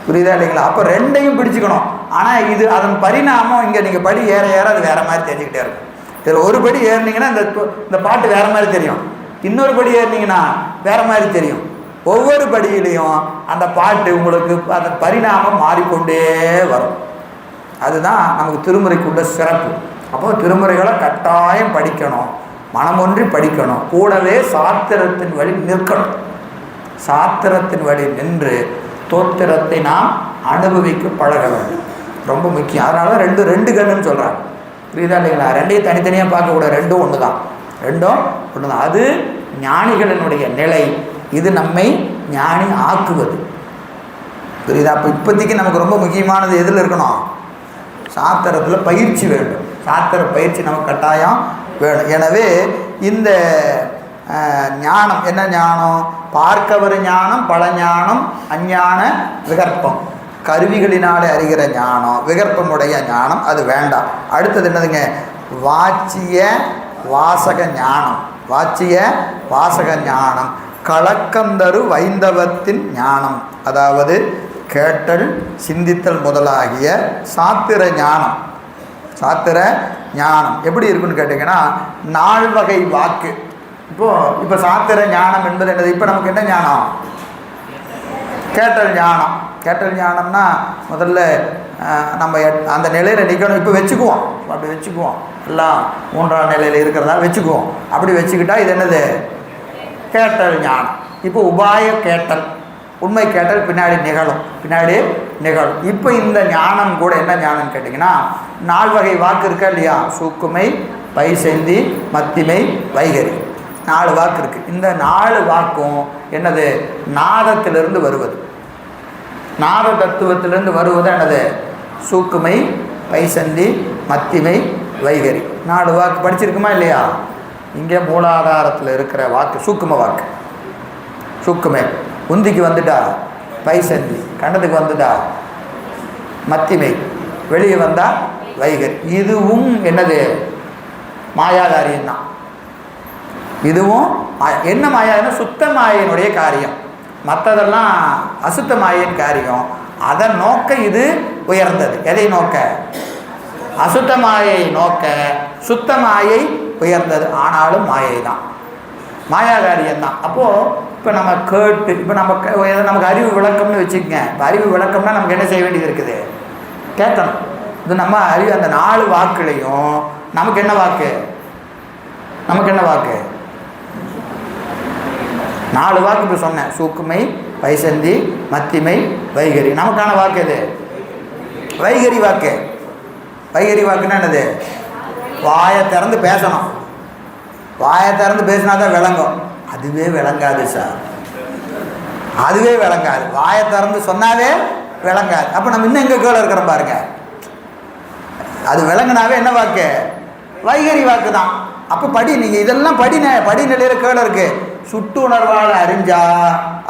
புரியுதா இல்லைங்களா? அப்போ ரெண்டையும் பிடிச்சிக்கணும். ஆனால் இது அதன் பரிணாமம் இங்கே நீங்கள் படி ஏற ஏற அது வேறு மாதிரி தெரிஞ்சுக்கிட்டே இருக்கும். இதில் ஒரு படி ஏறினீங்கன்னா இந்த பாட்டு வேறு மாதிரி தெரியும். இன்னொரு படி ஏறினீங்கன்னா வேறு மாதிரி தெரியும். ஒவ்வொரு படியிலையும் அந்த பாட்டு உங்களுக்கு அந்த பரிணாமம் மாறிக்கொண்டே வரும். அதுதான் நமக்கு திருமுறைக்குள்ள சிறப்பு. அப்போது திருமுறைகளை கட்டாயம் படிக்கணும், மனமொன்றி படிக்கணும். கூடவே சாத்திரத்தின் வழி நிற்கணும். சாத்திரத்தின் வழி நின்று தோத்திரத்தை நாம் அனுபவிக்க பழக வேண்டும். ரொம்ப முக்கியம். அதனால தான் ரெண்டு கண்ணுன்னு சொல்கிறாங்க. புரியுதா இல்லைங்களா? ரெண்டையும் தனித்தனியாக பார்க்கக்கூடாது. ரெண்டும் ஒன்று தான். ரெண்டும் ஒன்று தான். அது ஞானிகளினுடைய நிலை. இது நம்மை ஞானி ஆக்குவது. புரியுதா? அப்போ இப்போதைக்கு நமக்கு ரொம்ப முக்கியமானது எதில் இருக்கணும்? சாத்திரத்தில் பயிற்சி வேண்டும். சாத்திர பயிற்சி நமக்கு கட்டாயம் வேணும். எனவே இந்த ஞானம் என்ன ஞானம்? பார்க்கவர் ஞானம், பல ஞானம், அஞ்ஞான விகற்பம். கருவிகளினாலே அறிகிற ஞானம், விகற்பமுடைய ஞானம் அது வேண்டாம். அடுத்தது என்னதுங்க? வாச்சிய வாசக ஞானம். வாச்சிய வாசக ஞானம் கலக்கந்தரு வைந்தவத்தின் ஞானம். அதாவது கேட்டல் சிந்தித்தல் முதலாகிய சாத்திர ஞானம். சாத்திர ஞானம் எப்படி இருக்குன்னு கேட்டிங்கன்னா, 4 வகை வாக்கு. இப்போ சாத்திர ஞானம் என்பது என்னது? இப்போ நமக்கு என்ன ஞானம்? கேட்டல் ஞானம். கேட்டல் ஞானம்னா முதல்ல நம்ம அந்த நிலையில் நிற்கணும். இப்போ வச்சுக்குவோம், அப்படி வச்சுக்குவோம், எல்லாம் 3ஆம் நிலையில் இருக்கிறதா வச்சுக்குவோம். அப்படி வச்சுக்கிட்டா இது என்னது? கேட்டல் ஞானம். இப்போ உபாய கேட்டல், உண்மை கேட்டல் பின்னாடி நிகழும். இப்போ இந்த ஞானம் கூட என்ன ஞானம்னு கேட்டிங்கன்னா, 4 வகை வாக்கு இருக்கா இல்லையா? சூக்குமை, பைசந்தி, மத்திமை, வைகரி. 4 வாக்கு இருக்குது. இந்த 4 வாக்கும் என்னது? நாதத்திலிருந்து வருவது. நாத தத்துவத்திலிருந்து வருவது என்னது? சூக்குமை, பைசந்தி, மத்திமை, வைகரி. 4 வாக்கு படிச்சிருக்குமா இல்லையா? இங்கே மூலாதாரத்தில் இருக்கிற வாக்கு சூக்கும வாக்கு. சூக்குமை உந்திக்கு வந்துட்டா பைசந்தி, கண்டத்துக்கு வந்துட்டா மத்திமை, வெளியே வந்தால் வைகரி. இதுவும் என்னது? மாயாகாரியம்தான். இதுவும் என்ன மாயான்னா சுத்த மாயினுடைய காரியம். மற்றதெல்லாம் அசுத்த மாயின் காரியம். அதை நோக்க இது உயர்ந்தது. எதை நோக்க? அசுத்த மாயை நோக்க சுத்த மாயை உயர்ந்தது. ஆனாலும் மாயை தான், மாயாகாரியம்தான். அப்போது இப்போ நம்ம கேட்டு, இப்போ நமக்கு அறிவு விளக்கம்னு வச்சுக்கோங்க. இப்போ அறிவு விளக்கம்னா நமக்கு என்ன செய்ய வேண்டியது இருக்குது? கேட்கணும். இது நம்ம அறிவு அந்த 4 வாக்குலையும் நமக்கு என்ன வாக்கு? 4 வாக்கு இப்போ சொன்னேன். சூக்குமை, பைசந்தி, மத்திமை, வைகரி. நமக்கான வாக்கு எது? வைகரி வாக்கு. வைகரி வாக்குன்னா என்னது? வாயை திறந்து பேசணும். வாயை திறந்து பேசினா தான் விளங்கும். அதுவே விளங்காது சார், அதுவே விளங்காது. வாயை திறந்து சொன்னாவே விளங்காது. அப்போ நம்ம இன்னும் எங்கே கீழே இருக்கிறோம் பாருங்க. அது விளங்குனாவே என்ன வாக்கு? வைகரி வாக்கு தான். அப்போ நீங்கள் இதெல்லாம் படிநிலையில் கீழே இருக்கு. சுட்டுணர்வால் அறிஞ்சா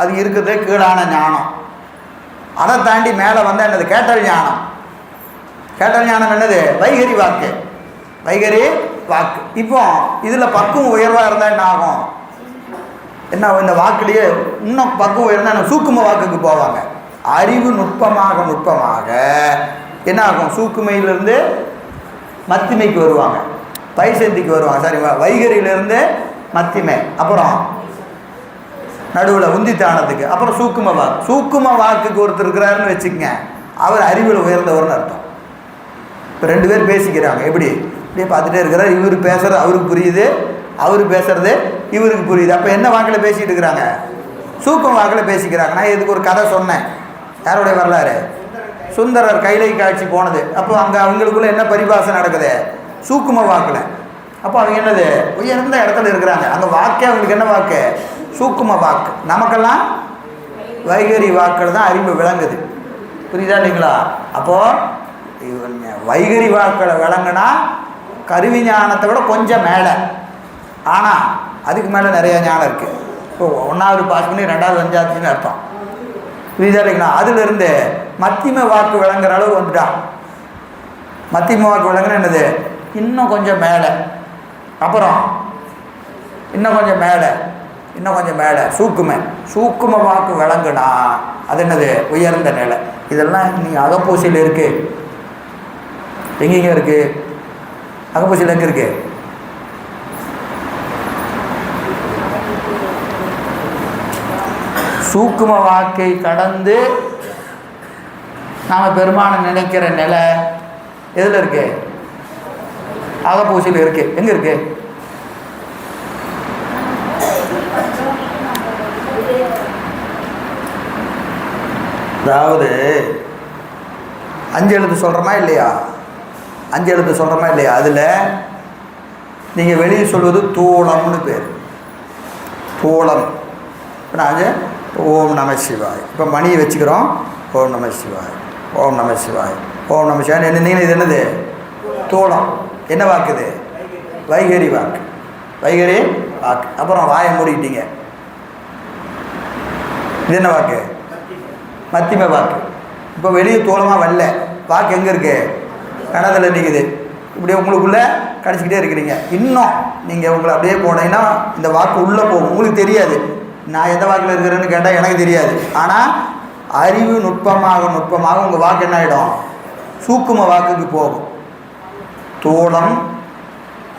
அது இருக்கிறதே கீழான ஞானம். அதை தாண்டி மேலே வந்தால் என்னது? கேட்டல் ஞானம். கேட்டல் ஞானம் என்னது? வைகரி வாக்கு. வைகரி வாக்கு. இப்போ இதில் பக்குவம் உயர்வாக இருந்தால் என்ன ஆகும்? என்ன இந்த வாக்குலேயே இன்னும் பக்குவம் உயர்ந்தால் என்ன? சூக்கும வாக்குக்கு போவாங்க. அறிவு நுட்பமாக என்ன ஆகும்? சூக்குமையிலிருந்து மத்திமைக்கு வருவாங்க, பைசந்திக்கு வருவாங்க. சரி, வைகரியிலேருந்து மத்திமை, அப்புறம் நடுவில் உந்தித்தானத்துக்கு, அப்புறம் சூக்கும வாக்கு. சூக்கும வாக்குக்கு ஒருத்தர் இருக்கிறாருன்னு வச்சுக்கங்க, அவர் அறிவில் உயர்ந்தவர்னு அர்த்தம். இப்போ 2 பேர் பேசிக்கிறாங்க. எப்படி? இப்படியே பார்த்துட்டே இருக்கிறார். இவர் பேசுகிறது அவருக்கு புரியுது, அவர் பேசுறது இவருக்கு புரியுது. அப்போ என்ன வாக்கில் பேசிகிட்டு இருக்கிறாங்க? சூக்கும வாக்கில் பேசிக்கிறாங்க. நான் இதுக்கு ஒரு கதை சொன்னேன். யாருடைய வரலாறு? சுந்தரர் கைலை காட்சி போனது. அப்போ அங்கே அவங்களுக்குள்ள என்ன பரிபாசை நடக்குது? சூக்கும வாக்கில். அப்போ அவங்க என்னது? உயர்ந்த இடத்துல இருக்கிறாங்க. அந்த வாக்கே அவங்களுக்கு என்ன வாக்கு? சூக்கும வாக்கு. நமக்கெல்லாம் வைகரி வாக்கில் தான் அறிவு விளங்குது. புரியுதா இல்லைங்களா? அப்போது வைகரி வாக்கில் விளங்குனா கருவி ஞானத்தை விட கொஞ்சம் மேலே, ஆனால் அதுக்கு மேலே நிறைய ஞானம் இருக்குது. இப்போ 1வது பாஸ் பண்ணி 2வது வந்தாச்சுன்னு அர்த்தம். புரியுதா இல்லைங்களா? அதிலிருந்து மத்திம வாக்கு விளங்குற அளவு வந்துட்டான். மத்திம வாக்கு விளங்குனா என்னது? இன்னும் கொஞ்சம் மேலே, அப்புறம் இன்னும் கொஞ்சம் மேலே சூக்கும வாக்கு விளங்குனா அது என்னது? உயர்ந்த நிலை. இதெல்லாம் நீங்கள் அகப்பூசியில் இருக்குது. எங்கெங்க இருக்குது? அகப்பூசியில் எங்கே இருக்குது? சூக்கும வாக்கை கடந்து நாம் பெருமானை நினைக்கிற நிலை எதில் இருக்கு? அகப்பூசியில் இருக்கு. எங்கே இருக்கு? அதாவது 5 எழுத்து சொல்கிறோமா இல்லையா? 5 எழுத்து சொல்கிறோமா இல்லையா? அதில் நீங்கள் வெளியே சொல்வது தூளம்னு பேர். தூளம். இப்போ நான் ஓம் நம சிவாய். இப்போ மணியை வச்சுக்கிறோம். ஓம் நம சிவாய், ஓம் நம சிவாய், ஓம் நம சிவாய். என்னீங்க இது என்னது? தூளம். என்ன வாக்குது? வைகரி வாக்கு. வைகரி வாக்கு. அப்புறம் வாயை மூடிக்கிட்டீங்க. இது என்ன வாக்கு? மத்திமை வாக்கு. இப்போ வெளியே தூளமாக வரல. வாக்கு எங்கே இருக்குது? கணத்தில் நிற்குது. இப்படி உங்களுக்குள்ளே கடிச்சிக்கிட்டே இருக்கிறீங்க. இன்னும் நீங்கள் உங்களை அப்படியே போனீங்கன்னா இந்த வாக்கு உள்ளே போகும். உங்களுக்கு தெரியாது நான் எந்த வாக்கில் இருக்கிறேன்னு கேட்டால் எனக்கு தெரியாது. ஆனால் அறிவு நுட்பமாக உங்கள் வாக்கு என்ன ஆகிடும், சூக்கும வாக்குக்கு போகும். தூளம்,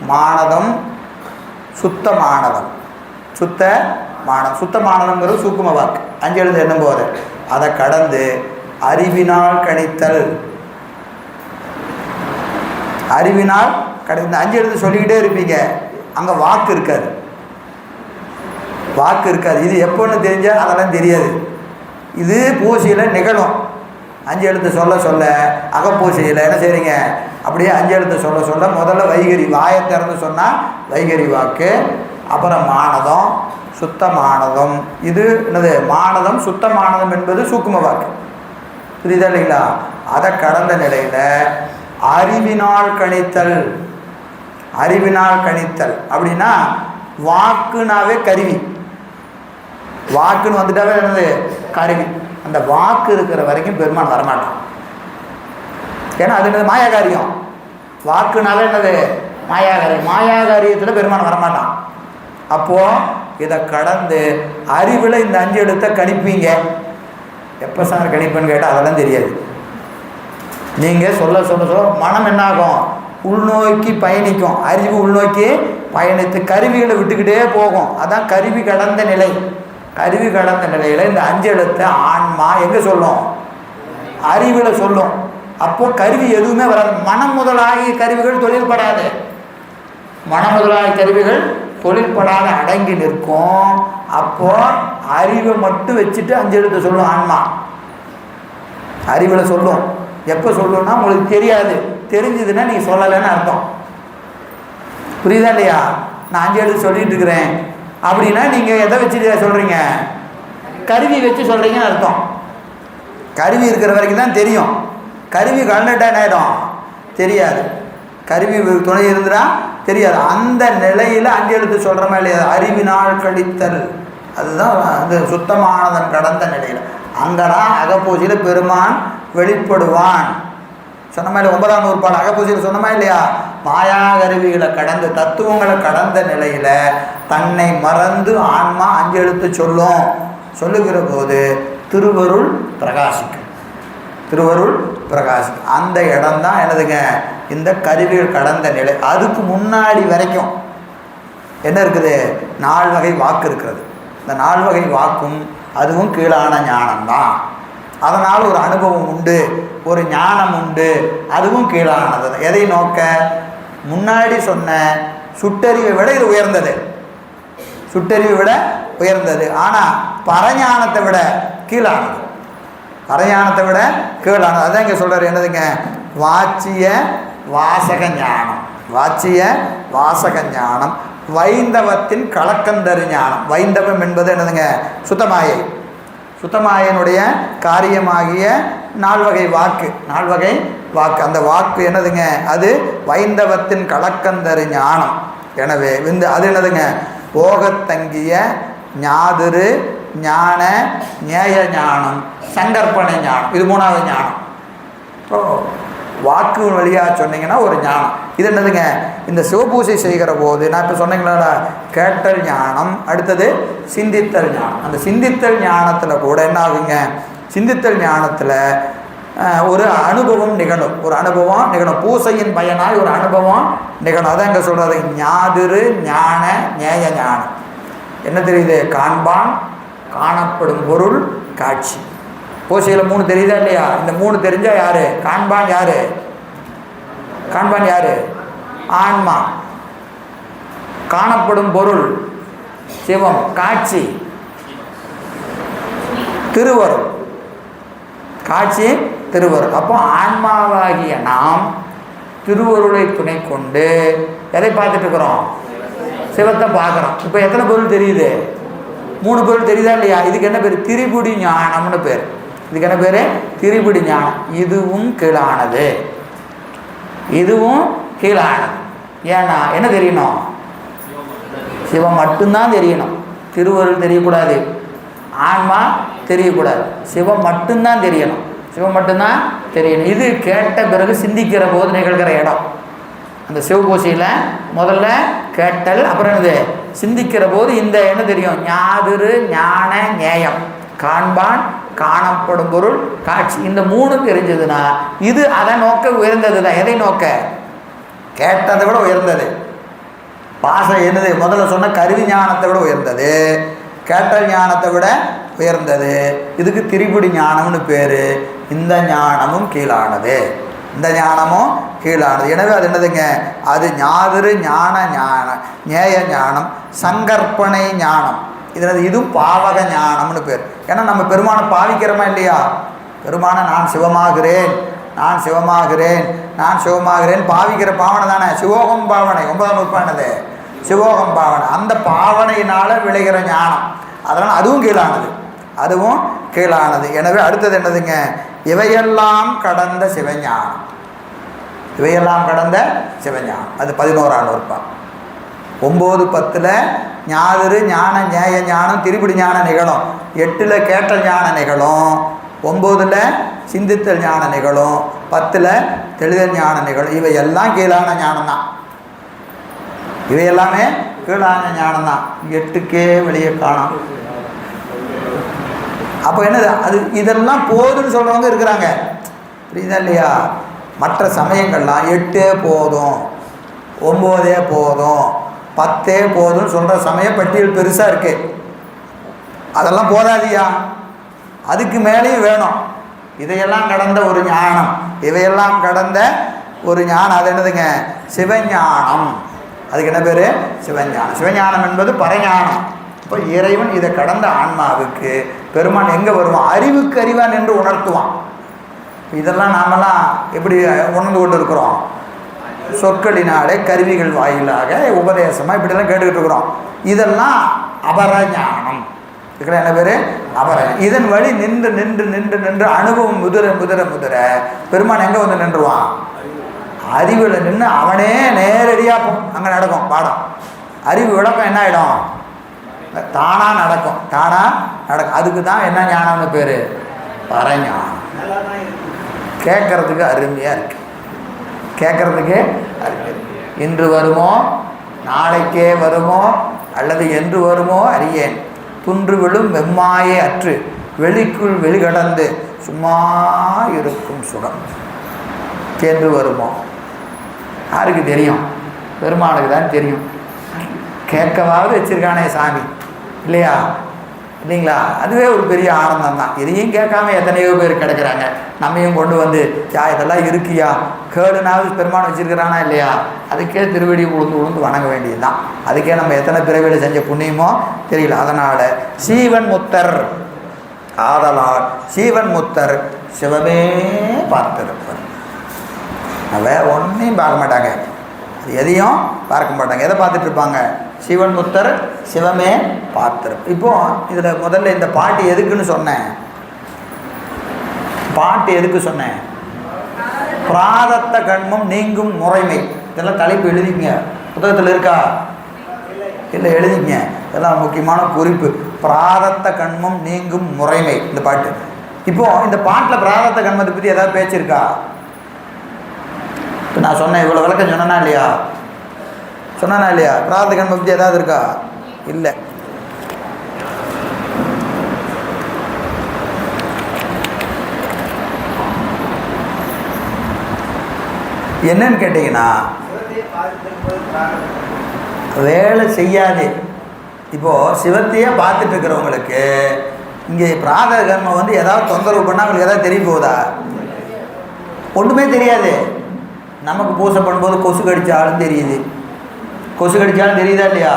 மானதம், சுத்தமானதம். சுத்தமானதம்ங்கிறது சூக்கும வாக்கு, 5 எழுத்து எண்ணும் போது அதை கடந்து அறிவினால் கணித்தல். அறிவினால் இந்த 5 எழுத்து சொல்லிக்கிட்டே இருப்பீங்க, அங்கே வாக்கு இருக்காது. இது எப்போன்னு தெரிஞ்சால் அதெல்லாம் தெரியாது. இது பூசையில் நிகழும். 5 எழுத்து சொல்ல அகப்பூசையில் என்ன செய்கிறீங்க, அப்படியே 5 எழுத்து சொல்ல முதல்ல வைகரி, வாயை திறந்து சொன்னால் வைகரி வாக்கு, அப்புறம் மானதம், சுத்தமானதம். இது என்னது, மானதம் சுத்தமானதம் என்பது சூக்கும வாக்கு. புரியுதா இல்லைங்களா? அதை கடந்த நிலையில் அறிவினால் கணித்தல் அப்படின்னா வாக்குனாவே கருவி. வாக்குன்னு வந்துட்டாவே என்னது, கருவி. அந்த வாக்கு இருக்கிற வரைக்கும் பெருமான் வரமாட்டான். ஏன்னா அது என்னது, மாயாகாரியம். வாக்குனாவே என்னது, மாயாகாரியத்தில் பெருமான் வரமாட்டான். அப்போது இதை கடந்து அறிவில் இந்த 5 எழுத்தை கணிப்பீங்க. எப்போ சார் கணிப்புன்னு கேட்டால் அதெல்லாம் தெரியாது. நீங்கள் சொல்ல மனம் என்னாகும், உள்நோக்கி பயணிக்கும். அறிவு உள்நோக்கி பயணித்து கருவிகளை விட்டுக்கிட்டே போகும். அதான் கருவி கடந்த நிலை. கருவி கடந்த நிலையில் இந்த 5 எழுத்தை ஆன்மா எங்கே சொல்லும், அறிவில் சொல்லும். அப்போது கருவி எதுவுமே வராது. மனம் முதலாகிய கருவிகள் தொழில்படாது. தொழில்படாத அடங்கி நிற்கும். அப்போது அறிவை மட்டும் வச்சுட்டு 5 எழுத்தை சொல்லும் ஆன்மா. அறிவில் சொல்லும். எப்போ சொல்லணும்னா உங்களுக்கு தெரியாது, தெரிஞ்சதுன்னா நீங்கள் சொல்லலைன்னு அர்த்தம். புரியுதா இல்லையா? நான் 5 எழுத்து சொல்லிட்டு இருக்கிறேன் அப்படின்னா நீங்கள் எதை வச்சு சொல்கிறீங்க, கருவி வச்சு சொல்கிறீங்கன்னு அர்த்தம். கருவி இருக்கிற வரைக்கும் தான் தெரியும். கருவி கலந்துட்டா என்ன ஆகிடும், தெரியாது. கருவி துணை இருந்தால் தெரியாது. அந்த நிலையில் 5 எழுத்து சொல்கிற மாதிரி இல்லையா, அறிவினால் கழித்தல். அதுதான் அது சுத்தமானதன் கடந்த நிலையில். அங்கதான் அகப்பூஜையில் பெருமான் வெளிப்படுவான். சொன்ன மாதிரி 9ஆம் நூற்பாடு அகப்பூஜையில் சொன்னமா இல்லையா, மாயாகருவிகளை கடந்து தத்துவங்களை கடந்த நிலையில் தன்னை மறந்து ஆன்மா 5 எழுத்து சொல்லுகிற போது திருவருள் பிரகாசிக்கும். அந்த இடம்தான் என்னதுங்க, இந்த கருவிகள் கடந்த நிலை. அதுக்கு முன்னாடி வரைக்கும் என்ன இருக்குது, 4 வகை வாக்கு இருக்கிறது. இந்த 4 வகை வாக்கும் அதுவும் கீழான ஞானம்தான். அதனால் ஒரு அனுபவம் உண்டு, ஒரு ஞானம் உண்டு, அதுவும் கீழானது. எதை நோக்க, முன்னாடி சொன்ன சுட்டறிவை விட இது உயர்ந்தது. ஆனால் பரஞானத்தை விட கீழானது. அதான் இங்கே சொல்கிறார் என்னதுங்க, வாச்சிய வாசக ஞானம், வைந்தவத்தின் கலக்கந்தரு ஞானம். வைந்தவம் என்பது என்னதுங்க, சுத்தமாயனுடைய காரியமாகிய 4 வகை வாக்கு. அந்த வாக்கு என்னதுங்க, அது வைந்தவத்தின் கலக்கந்தரு ஞானம். எனவே அது என்னதுங்க, ஓகத்தங்கிய ஞாதிரு ஞான நேய ஞானம், சங்கற்பனை ஞானம். இது 3வது ஞானம். வாக்கு வழியாக சொன்னீங்கன்னா ஒரு ஞானம். இது என்னதுங்க, இந்த சிவபூசை செய்கிற போது நான் இப்போ சொன்னீங்களா, கேட்டல் ஞானம், அடுத்தது சிந்தித்தல் ஞானம். அந்த சிந்தித்தல் ஞானத்தில் கூட என்ன ஆகுங்க, சிந்தித்தல் ஞானத்தில் ஒரு அனுபவம் நிகழும். பூசையின் பயனாய் ஒரு அனுபவம் நிகழும். அதான் இங்கே சொல்கிறது ஞாதிரு ஞான நேய ஞானம். என்ன தெரியுது, காண்பான், காணப்படும் பொருள், காட்சி. பூசையில் 3 தெரியுதா இல்லையா? இந்த 3 தெரிஞ்சால் யார் காண்பான், யார் ஆன்மா. காணப்படும் பொருள் சிவம், காட்சி திருவருள். அப்போ ஆன்மாவாகிய நாம் திருவருளை துணை கொண்டு எதை பார்த்துட்டு இருக்கிறோம், சிவத்தை பார்க்குறோம். இப்போ எத்தனை பொருள் தெரியுது, 3 பொருள் தெரியுதா இல்லையா? இதுக்கு என்ன பேர், திரிபுடி ஞானம்னு பேர். திரிபுடி ஞானம். இதுவும் கீழானது. ஏன்னா என்ன தெரியணும், சிவம் மட்டும்தான் தெரியணும். திருவருள் தெரியக்கூடாது, ஆன்மா தெரியக்கூடாது, சிவம் மட்டும்தான் தெரியணும். இது கேட்ட பிறகு சிந்திக்கிற போது நிகழ்கிற இடம். அந்த சிவபூசையில் முதல்ல கேட்டல், அப்புறம் என்னது சிந்திக்கிற போது இந்த என்ன தெரியும், ஞாதிரு ஞான ஞேயம், காண்பான் காணப்படும் பொருள் காட்சி, இந்த மூணு தெரிஞ்சதுன்னா இது அதை நோக்க உயர்ந்தது தான். எதை நோக்க? கேட்டதை விட உயர்ந்தது. பாசம் என்னது, முதல்ல சொன்ன கருவி ஞானத்தை விட உயர்ந்தது, கேட்டல் ஞானத்தை விட உயர்ந்தது. இதுக்கு திரிபுடி ஞானம்னு பேர். இந்த ஞானமும் கீழானது, இந்த ஞானமும் கீழானது. எனவே அது என்னதுங்க, அது ஞாதிரு ஞான ஞான ஞேய ஞானம், சங்கற்பனை ஞானம். இதுவும் பாவக ஞானம்னு பேர். ஏன்னா நம்ம பெருமானை பாவிக்கிறோமா இல்லையா? பெருமானை நான் சிவமாகிறேன், நான் சிவமாகிறேன், நான் சிவமாகிறேன் பாவிக்கிற பாவனை தானே சிவோகம் பாவனை. 9ஆம் நூற்றாண்டு சிவோகம் பாவனை. அந்த பாவனையினால் விளைகிற ஞானம், அதனால் அதுவும் கீழானது, அதுவும் கீழானது. எனவே அடுத்தது என்னதுங்க, இவையெல்லாம் கடந்த சிவஞானம், இவையெல்லாம் கடந்த சிவஞானம். அது 11ஆம் நூற்பான். 9, 10 ஞாதிரு ஞான ஞேய ஞானம் திரிபுடி ஞானம் நிகழும், 8 கேட்டல் ஞானம் நிகழும், 9 சிந்தித்தல் ஞானம் நிகழும், 10 தெளிதல் ஞானம் நிகழும். இவையெல்லாம் கீழான ஞானம் தான், இவையெல்லாமே கீழான ஞானம் தான். 8க்கே வெளியே காணும். அப்போ என்னது, அது இதெல்லாம் போதுன்னு சொல்கிறவங்க இருக்கிறாங்க, புரியுதா இல்லையா? மற்ற சமயங்கள்லாம் 8 போதும், 9 போதும், 10 போதும்னு சொல்கிற சமய பட்டியல் பெருசாக இருக்குது. அதெல்லாம் போதாதியா, அதுக்கு மேலேயும் வேணும். இதையெல்லாம் கடந்த ஒரு ஞானம், இவையெல்லாம் கடந்த ஒரு ஞானம், அது என்னதுங்க, சிவஞானம். அதுக்கு என்ன பேர், சிவஞானம். சிவஞானம் என்பது பரஞானம். இப்போ இறைவன் இதை கடந்த ஆன்மாவுக்கு பெருமான் எங்கே வருவான், அறிவுக்கு அறிவான் என்று உணர்த்துவான். இதெல்லாம் நாமெல்லாம் எப்படி உணர்ந்து கொண்டு இருக்கிறோம், சொற்களினாலே கருவிகள் வாயிலாக உபதேசமாக இப்படிலாம் கேட்டுக்கிட்டு இருக்கிறோம். இதெல்லாம் அபரஞானம். இதுக்கெல்லாம் என்ன பேர், அபரஞானம். இதன் வழி நின்று நின்று நின்று நின்று அனுபவம் முதிர முதிர முதிர பெருமான் எங்கே வந்து நின்றுவான், அறிவில் நின்று அவனே நேரடியாக அங்கே நடக்கும் பாடம். அறிவு விளக்கம் என்ன ஆகிடும், தானாக நடக்கும், தானாக நடக்கும். அதுக்கு தான் என்ன ஞானம்னு பேர், பரஞானம். கேட்கறதுக்கு அருமையாக இருக்கு, கேட்கறதுக்கு இன்று வருமோ நாளைக்கே வருமோ அல்லது என்று வருமோ அறியேன், துன்று விழும் வெம்மாயே அற்று வெளிக்குள் வெளிகடந்து சும்மா இருக்கும் சுகம் என்று வருமோ. யாருக்கு தெரியும், பெருமாளுக்கு தான் தெரியும். கேட்கவாவது வச்சிருக்கானே சாமி இல்லையா, இல்லைங்களா? அதுவே ஒரு பெரிய ஆனந்தம் தான். இதையும் கேட்காம எத்தனையோ பேர் கிடக்கிறாங்க. நம்மையும் கொண்டு வந்து இதெல்லாம் இருக்கியா கேளுனாவது பெருமான் வச்சிருக்கிறானா இல்லையா, அதுக்கே திருவடி உழுந்து உழுந்து வணங்க வேண்டியது தான். அதுக்கே நம்ம எத்தனை பிறவியில் செஞ்ச புண்ணியமோ தெரியல. அதனால் சீவன் முத்தர், ஆதலால் சீவன் முத்தர் சிவமே பார்த்திருப்பார். வேற ஒன்றையும் பார்க்க மாட்டாங்க, எதையும் பார்க்க மாட்டாங்க. எதை பார்த்துட்டு இருப்பாங்க, சிவன் முத்தர் சிவமே பார்த்திருப்பார். இப்போ இதில் முதல்ல இந்த பாட்டு எதுக்குன்னு சொன்னேன், பாட்டு எதுக்கு சொன்னேன், பிராரத்த கண்மம் நீங்கும் முறைமை. இதெல்லாம் தலைப்பு எழுதிங்க, புத்தகத்தில் இருக்கா, இல்லை எழுதிங்க. இதெல்லாம் முக்கியமான குறிப்பு. பிராரத்த கண்மம் நீங்கும் முறைமை இந்த பாட்டு. இப்போ இந்த பாட்டில் பிராரத்த கண்மத்தை பற்றி ஏதாவது பேச்சிருக்கா? இப்போ நான் சொன்னேன், இவ்வளோ விளக்கம் சொன்னா இல்லையா, சொன்னா இல்லையா? பிராரத்த கண்மத்தை பற்றி ஏதாவது இருக்கா? இல்லை. என்னன்னு கேட்டிங்கன்னா, வேலை செய்யாது. இப்போது சிவத்தையே பார்த்துட்டு இருக்கிறவங்களுக்கு இங்கே பிராரத கர்மம் வந்து ஏதாவது தொந்தரவு பண்ணால் அவங்களுக்கு ஏதாவது தெரிய போகுதா? ஒன்றுமே தெரியாது. நமக்கு பூசை பண்ணும்போது கொசு கடித்தாலும் தெரியுது, கொசு கடித்தாலும் தெரியுதா இல்லையா?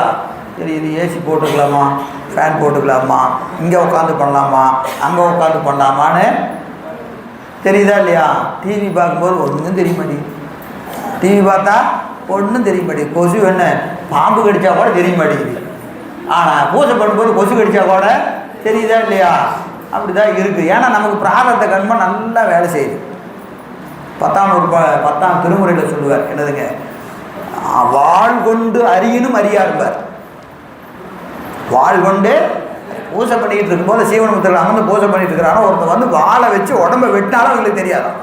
தெரியுது. ஏசி போட்டுக்கலாமா, ஃபேன் போட்டுக்கலாமா, இங்கே உட்காந்து பண்ணலாமா, அங்கே உட்காந்து பண்ணலாமான்னு தெரியுதா இல்லையா? டிவி பார்க்கும்போது ஒன்றும் தெரிய மாட்டேங்குது, டிவி பார்த்தா ஒன்றும் தெரிய மாட்டேங்குது. கொசு என்ன பாம்பு கடித்தா கூட தெரிய மாட்டேங்குது. ஆனால் பூஜை பண்ணும்போது கொசு கடித்தா கூட தெரியுதா இல்லையா? அப்படி தான் இருக்குது. ஏன்னா நமக்கு பிராரத்த கர்மம் நல்லா வேலை செய்யுது. 10ஆம் திருமுறையில் சொல்லுவார், என்னதுங்க, வாழ் கொண்டு அறியணும் அறியாருப்பார். வாழ் கொண்டு பூஜை பண்ணிக்கிட்டு இருக்கும்போது சீவன் முத்திரை அமர்ந்து பூஜை பண்ணிட்டு இருக்கிறானோ ஒருத்தர் வந்து வாழை வச்சு உடம்பை வெட்டினாலும் அவங்களுக்கு தெரியாதான்.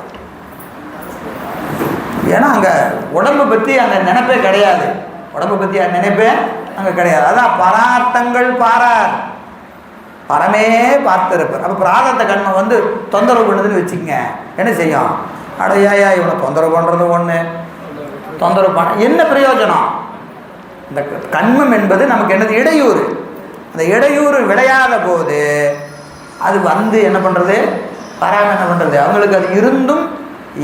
ஏன்னா அங்கே உடம்பை பற்றி அங்கே நினைப்பே கிடையாது, உடம்பை பற்றி நினைப்பே அங்கே கிடையாது. அதான் பரார்த்தங்கள் பாரார், பரமே பார்த்திருப்பார். அப்போ பிராரத்த கண்மம் வந்து தொந்தரவு பண்ணுதுன்னு வச்சுக்கங்க, என்ன செய்யும்? அடையா இவனை தொந்தரவு பண்ணுறது ஒன்று, தொந்தரவு பண்ண என்ன பிரயோஜனம்? இந்த கண்மம் என்பது நமக்கு என்னது? இடையூறு. அந்த இடையூறு விளையாத போது அது வந்து என்ன பண்ணுறது? வராமல் என்ன பண்ணுறது? அவங்களுக்கு அது இருந்தும்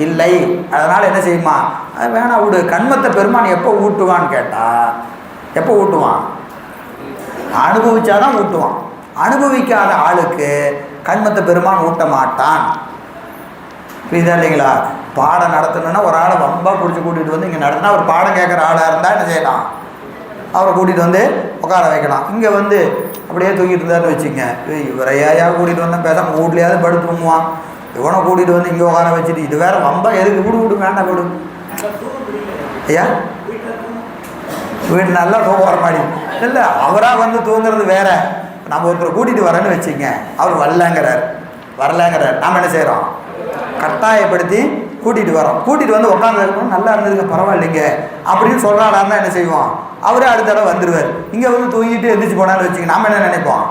இல்லை. அதனால் என்ன செய்யுமா? அது வேணாம் விடு. கண்மத்தை பெருமான் எப்போ ஊட்டுவான்னு கேட்டால், எப்போ ஊட்டுவான்? அனுபவிச்சாதான் ஊட்டுவான். அனுபவிக்காத ஆளுக்கு கண்மத்தை பெருமான் ஊட்ட மாட்டான். புரியுதா இல்லைங்களா? பாடம் நடத்தணுன்னா ஒரு ஆளை ரொம்ப பிடிச்சி கூட்டிகிட்டு வந்து இங்கே நடத்தினா, ஒரு பாடம் கேட்குற ஆளாக இருந்தால் என்ன செய்யலாம்? அவரை கூட்டிகிட்டு வந்து உட்கார வைக்கலாம். இங்கே வந்து அப்படியே தூக்கிட்டு இருந்தாருன்னு வச்சுங்க, இவரையா கூட்டிகிட்டு வந்தால் பேசாமல் வீட்லையாவது படுத்து தூங்குவான். இவனை கூட்டிகிட்டு வந்து இங்கே உட்கார வச்சுட்டு இது வேறு வம்பா, எதுக்கு விடு வேண்டாம் விடு. ஐயா வீடு நல்லா தூங்க வர மாதிரி இல்லை, அவராக வந்து தூங்குறது வேற. நம்ம ஒருத்தரை கூட்டிகிட்டு வரேன்னு வச்சுங்க, அவர் வரலங்கிறார், நாம் என்ன செய்கிறோம்? கட்டாயப்படுத்தி கூட்டிகிட்டு வரோம். கூட்டிகிட்டு வந்து உட்காந்து இருக்கணும், நல்லா இருந்ததுங்க பரவாயில்லைங்க அப்படின்னு சொல்கிறாடாருன்னா என்ன செய்வோம்? அவரே அடுத்த தடவை வந்துடுவார். இங்கே வந்து தூங்கிட்டு எந்திரிச்சு போனான்னு வச்சுங்க, நாம் என்ன நினைப்போம்?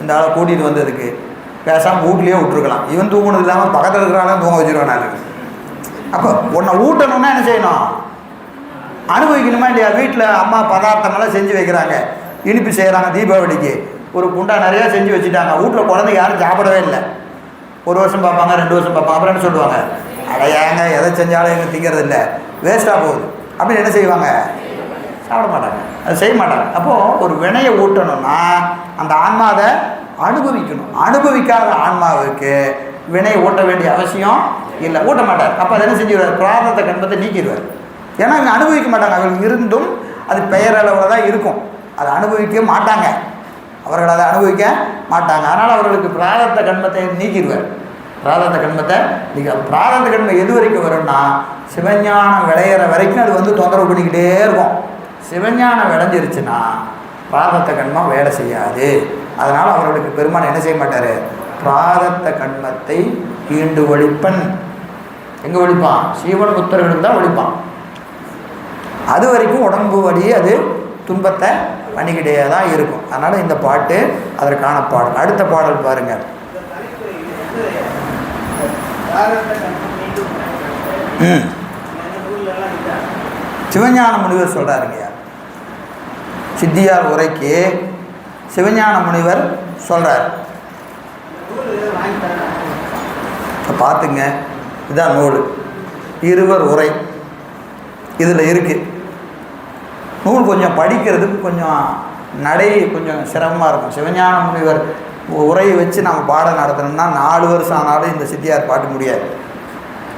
இந்த ஆளை கூட்டிகிட்டு வந்ததுக்கு பேசாமல் வீட்லேயே விட்டுருக்கலாம், இவன் தூங்கினது இல்லாமல் பக்கத்தில் இருக்கிறாலும் தூங்க வச்சுருவேன் நான். அப்போ உன்னை ஊட்டணும்னா என்ன செய்யணும்? அனுபவிக்கணுமா இல்லையா? வீட்டில் அம்மா பதார்த்தங்கள்லாம் செஞ்சு வைக்கிறாங்க, இனிப்பு செய்கிறாங்க, தீபாவளிக்கு ஒரு குண்டா நிறையா செஞ்சு வச்சுட்டாங்க. வீட்டில் குழந்தைங்க யாரும் சாப்பிடவே இல்லை. 1 வருஷம் பார்ப்பாங்க, 2 வருஷம் பார்ப்பாங்க, அப்புறம் என்ன சொல்லுவாங்க? அடையாங்க எதை செஞ்சாலும் எங்கே திங்கிறது இல்லை, வேஸ்ட்டாக போகுது அப்படின்னு என்ன செய்வாங்க? சாப்பிட மாட்டாங்க, அதை செய்ய மாட்டாங்க. அப்போது ஒரு வினையை ஊட்டணும்னா அந்த ஆன்மா அதை அனுபவிக்கணும். அனுபவிக்காத ஆன்மாவுக்கு வினையை ஊட்ட வேண்டிய அவசியம் இல்லை, ஊட்ட மாட்டார். அப்போ அதை என்ன செஞ்சுருவார்? பிராரத்த கண்மத்தை நீக்கிடுவார். ஏன்னா இங்கே அனுபவிக்க மாட்டாங்க. அவர்கள் இருந்தும் அது பெயரளவில் தான் இருக்கும், அதை அனுபவிக்க மாட்டாங்க, அவர்கள் அதை அனுபவிக்க மாட்டாங்க. அதனால் அவர்களுக்கு பிராரத்த கண்மத்தை நீக்கிடுவார். பிராரத்த கண்மத்தை பிராரத்த கண்மம் எது வரைக்கும் வரும்னா, சிவஞானம் விளையிற வரைக்கும் அது வந்து தொந்தரவு பண்ணிக்கிட்டே இருக்கும். சிவஞானம் விளைஞ்சிருச்சுன்னா பிராரத்த கண்மம் வேலை செய்யாது. அதனால் அவர்களுக்கு பெருமான் என்ன செய்ய மாட்டார்? பிராரத்த கண்மத்தை ஈண்டு ஒழிப்பன். எங்கே ஒழிப்பான்? சீவன் புத்தர்களுக்கு தான் ஒழிப்பான். அது வரைக்கும் உடம்பு வழி அது துன்பத்தை பண்ணிக்கிட்டே தான் இருக்கும். அதனால் இந்த பாட்டு அதற்கான பாடல். அடுத்த பாடல் பாருங்கள். சிவஞான முனிவர் சொல்கிறாருங்கய்யா, சித்தியார் உரைக்கு சிவஞான முனிவர் சொல்கிறார். பார்த்துங்க, இதுதான் நூல், இருவர் உரை இதில் இருக்குது. நூல் கொஞ்சம் படிக்கிறதுக்கு கொஞ்சம் நடை கொஞ்சம் சிரமமாக இருக்கும். சிவஞான முனிவர் உரையை வச்சு நம்ம பாடம் நடத்தணும்னா 4 வருஷம் ஆனாலும் இந்த சித்தியார் பாட்டு முடியாது.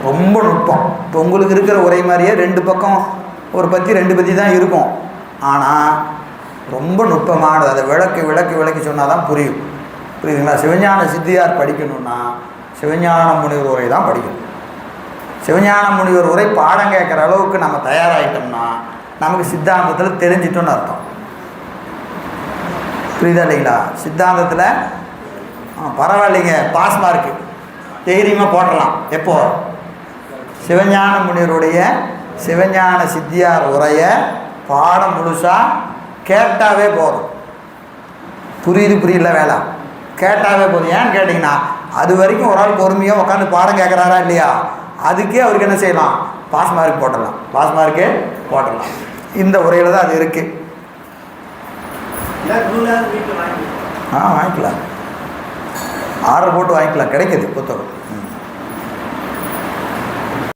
ரொம்ப நுட்பம். இப்போ உங்களுக்கு இருக்கிற உரை மாதிரியே 2 பக்கம் ஒரு பத்தி 2 பத்தி தான் இருக்கும். ஆனால் ரொம்ப நுட்பமானது. அதை விளக்கி சொன்னால் தான் புரியும். புரியுதுங்களா? சிவஞான சித்தியார் படிக்கணும்னா சிவஞான முனிவர் உரை தான் படிக்கணும். சிவஞான முனிவர் உரை பாடம் கேட்குற அளவுக்கு நம்ம தயாராகிட்டோம்னா நமக்கு சித்தாந்தத்தில் தெரிஞ்சிட்டோன்னு அர்த்தம். புரியுதா இல்லைங்களா? சித்தாந்தத்தில் பரவாயில்லைங்க, பாஸ் மார்க்கு தைரியமாக போடலாம். எப்போ? சிவஞான முனிவருடைய சிவஞான சித்தியார் உரையை பாடம் முழுசாக கேட்டாவே போதும். புரியல வேலை கேட்டாவே போதும். ஏன்னு கேட்டிங்கன்னா அது வரைக்கும் ஒரு ஆள் பொறுமையாக உட்காந்து பாடம் கேட்குறாரா இல்லையா, அதுக்கே அவருக்கு என்ன செய்யலாம்? பாஸ் மார்க் போட்டுடலாம். பாஸ் மார்க்கே போட்டுடலாம். இந்த உரையில் தான் அது இருக்குது. வாங்கிக்கலாம், ஆர்டர் போட்டு வாங்கிக்கலாம், கிடைக்கிது புத்தகம்.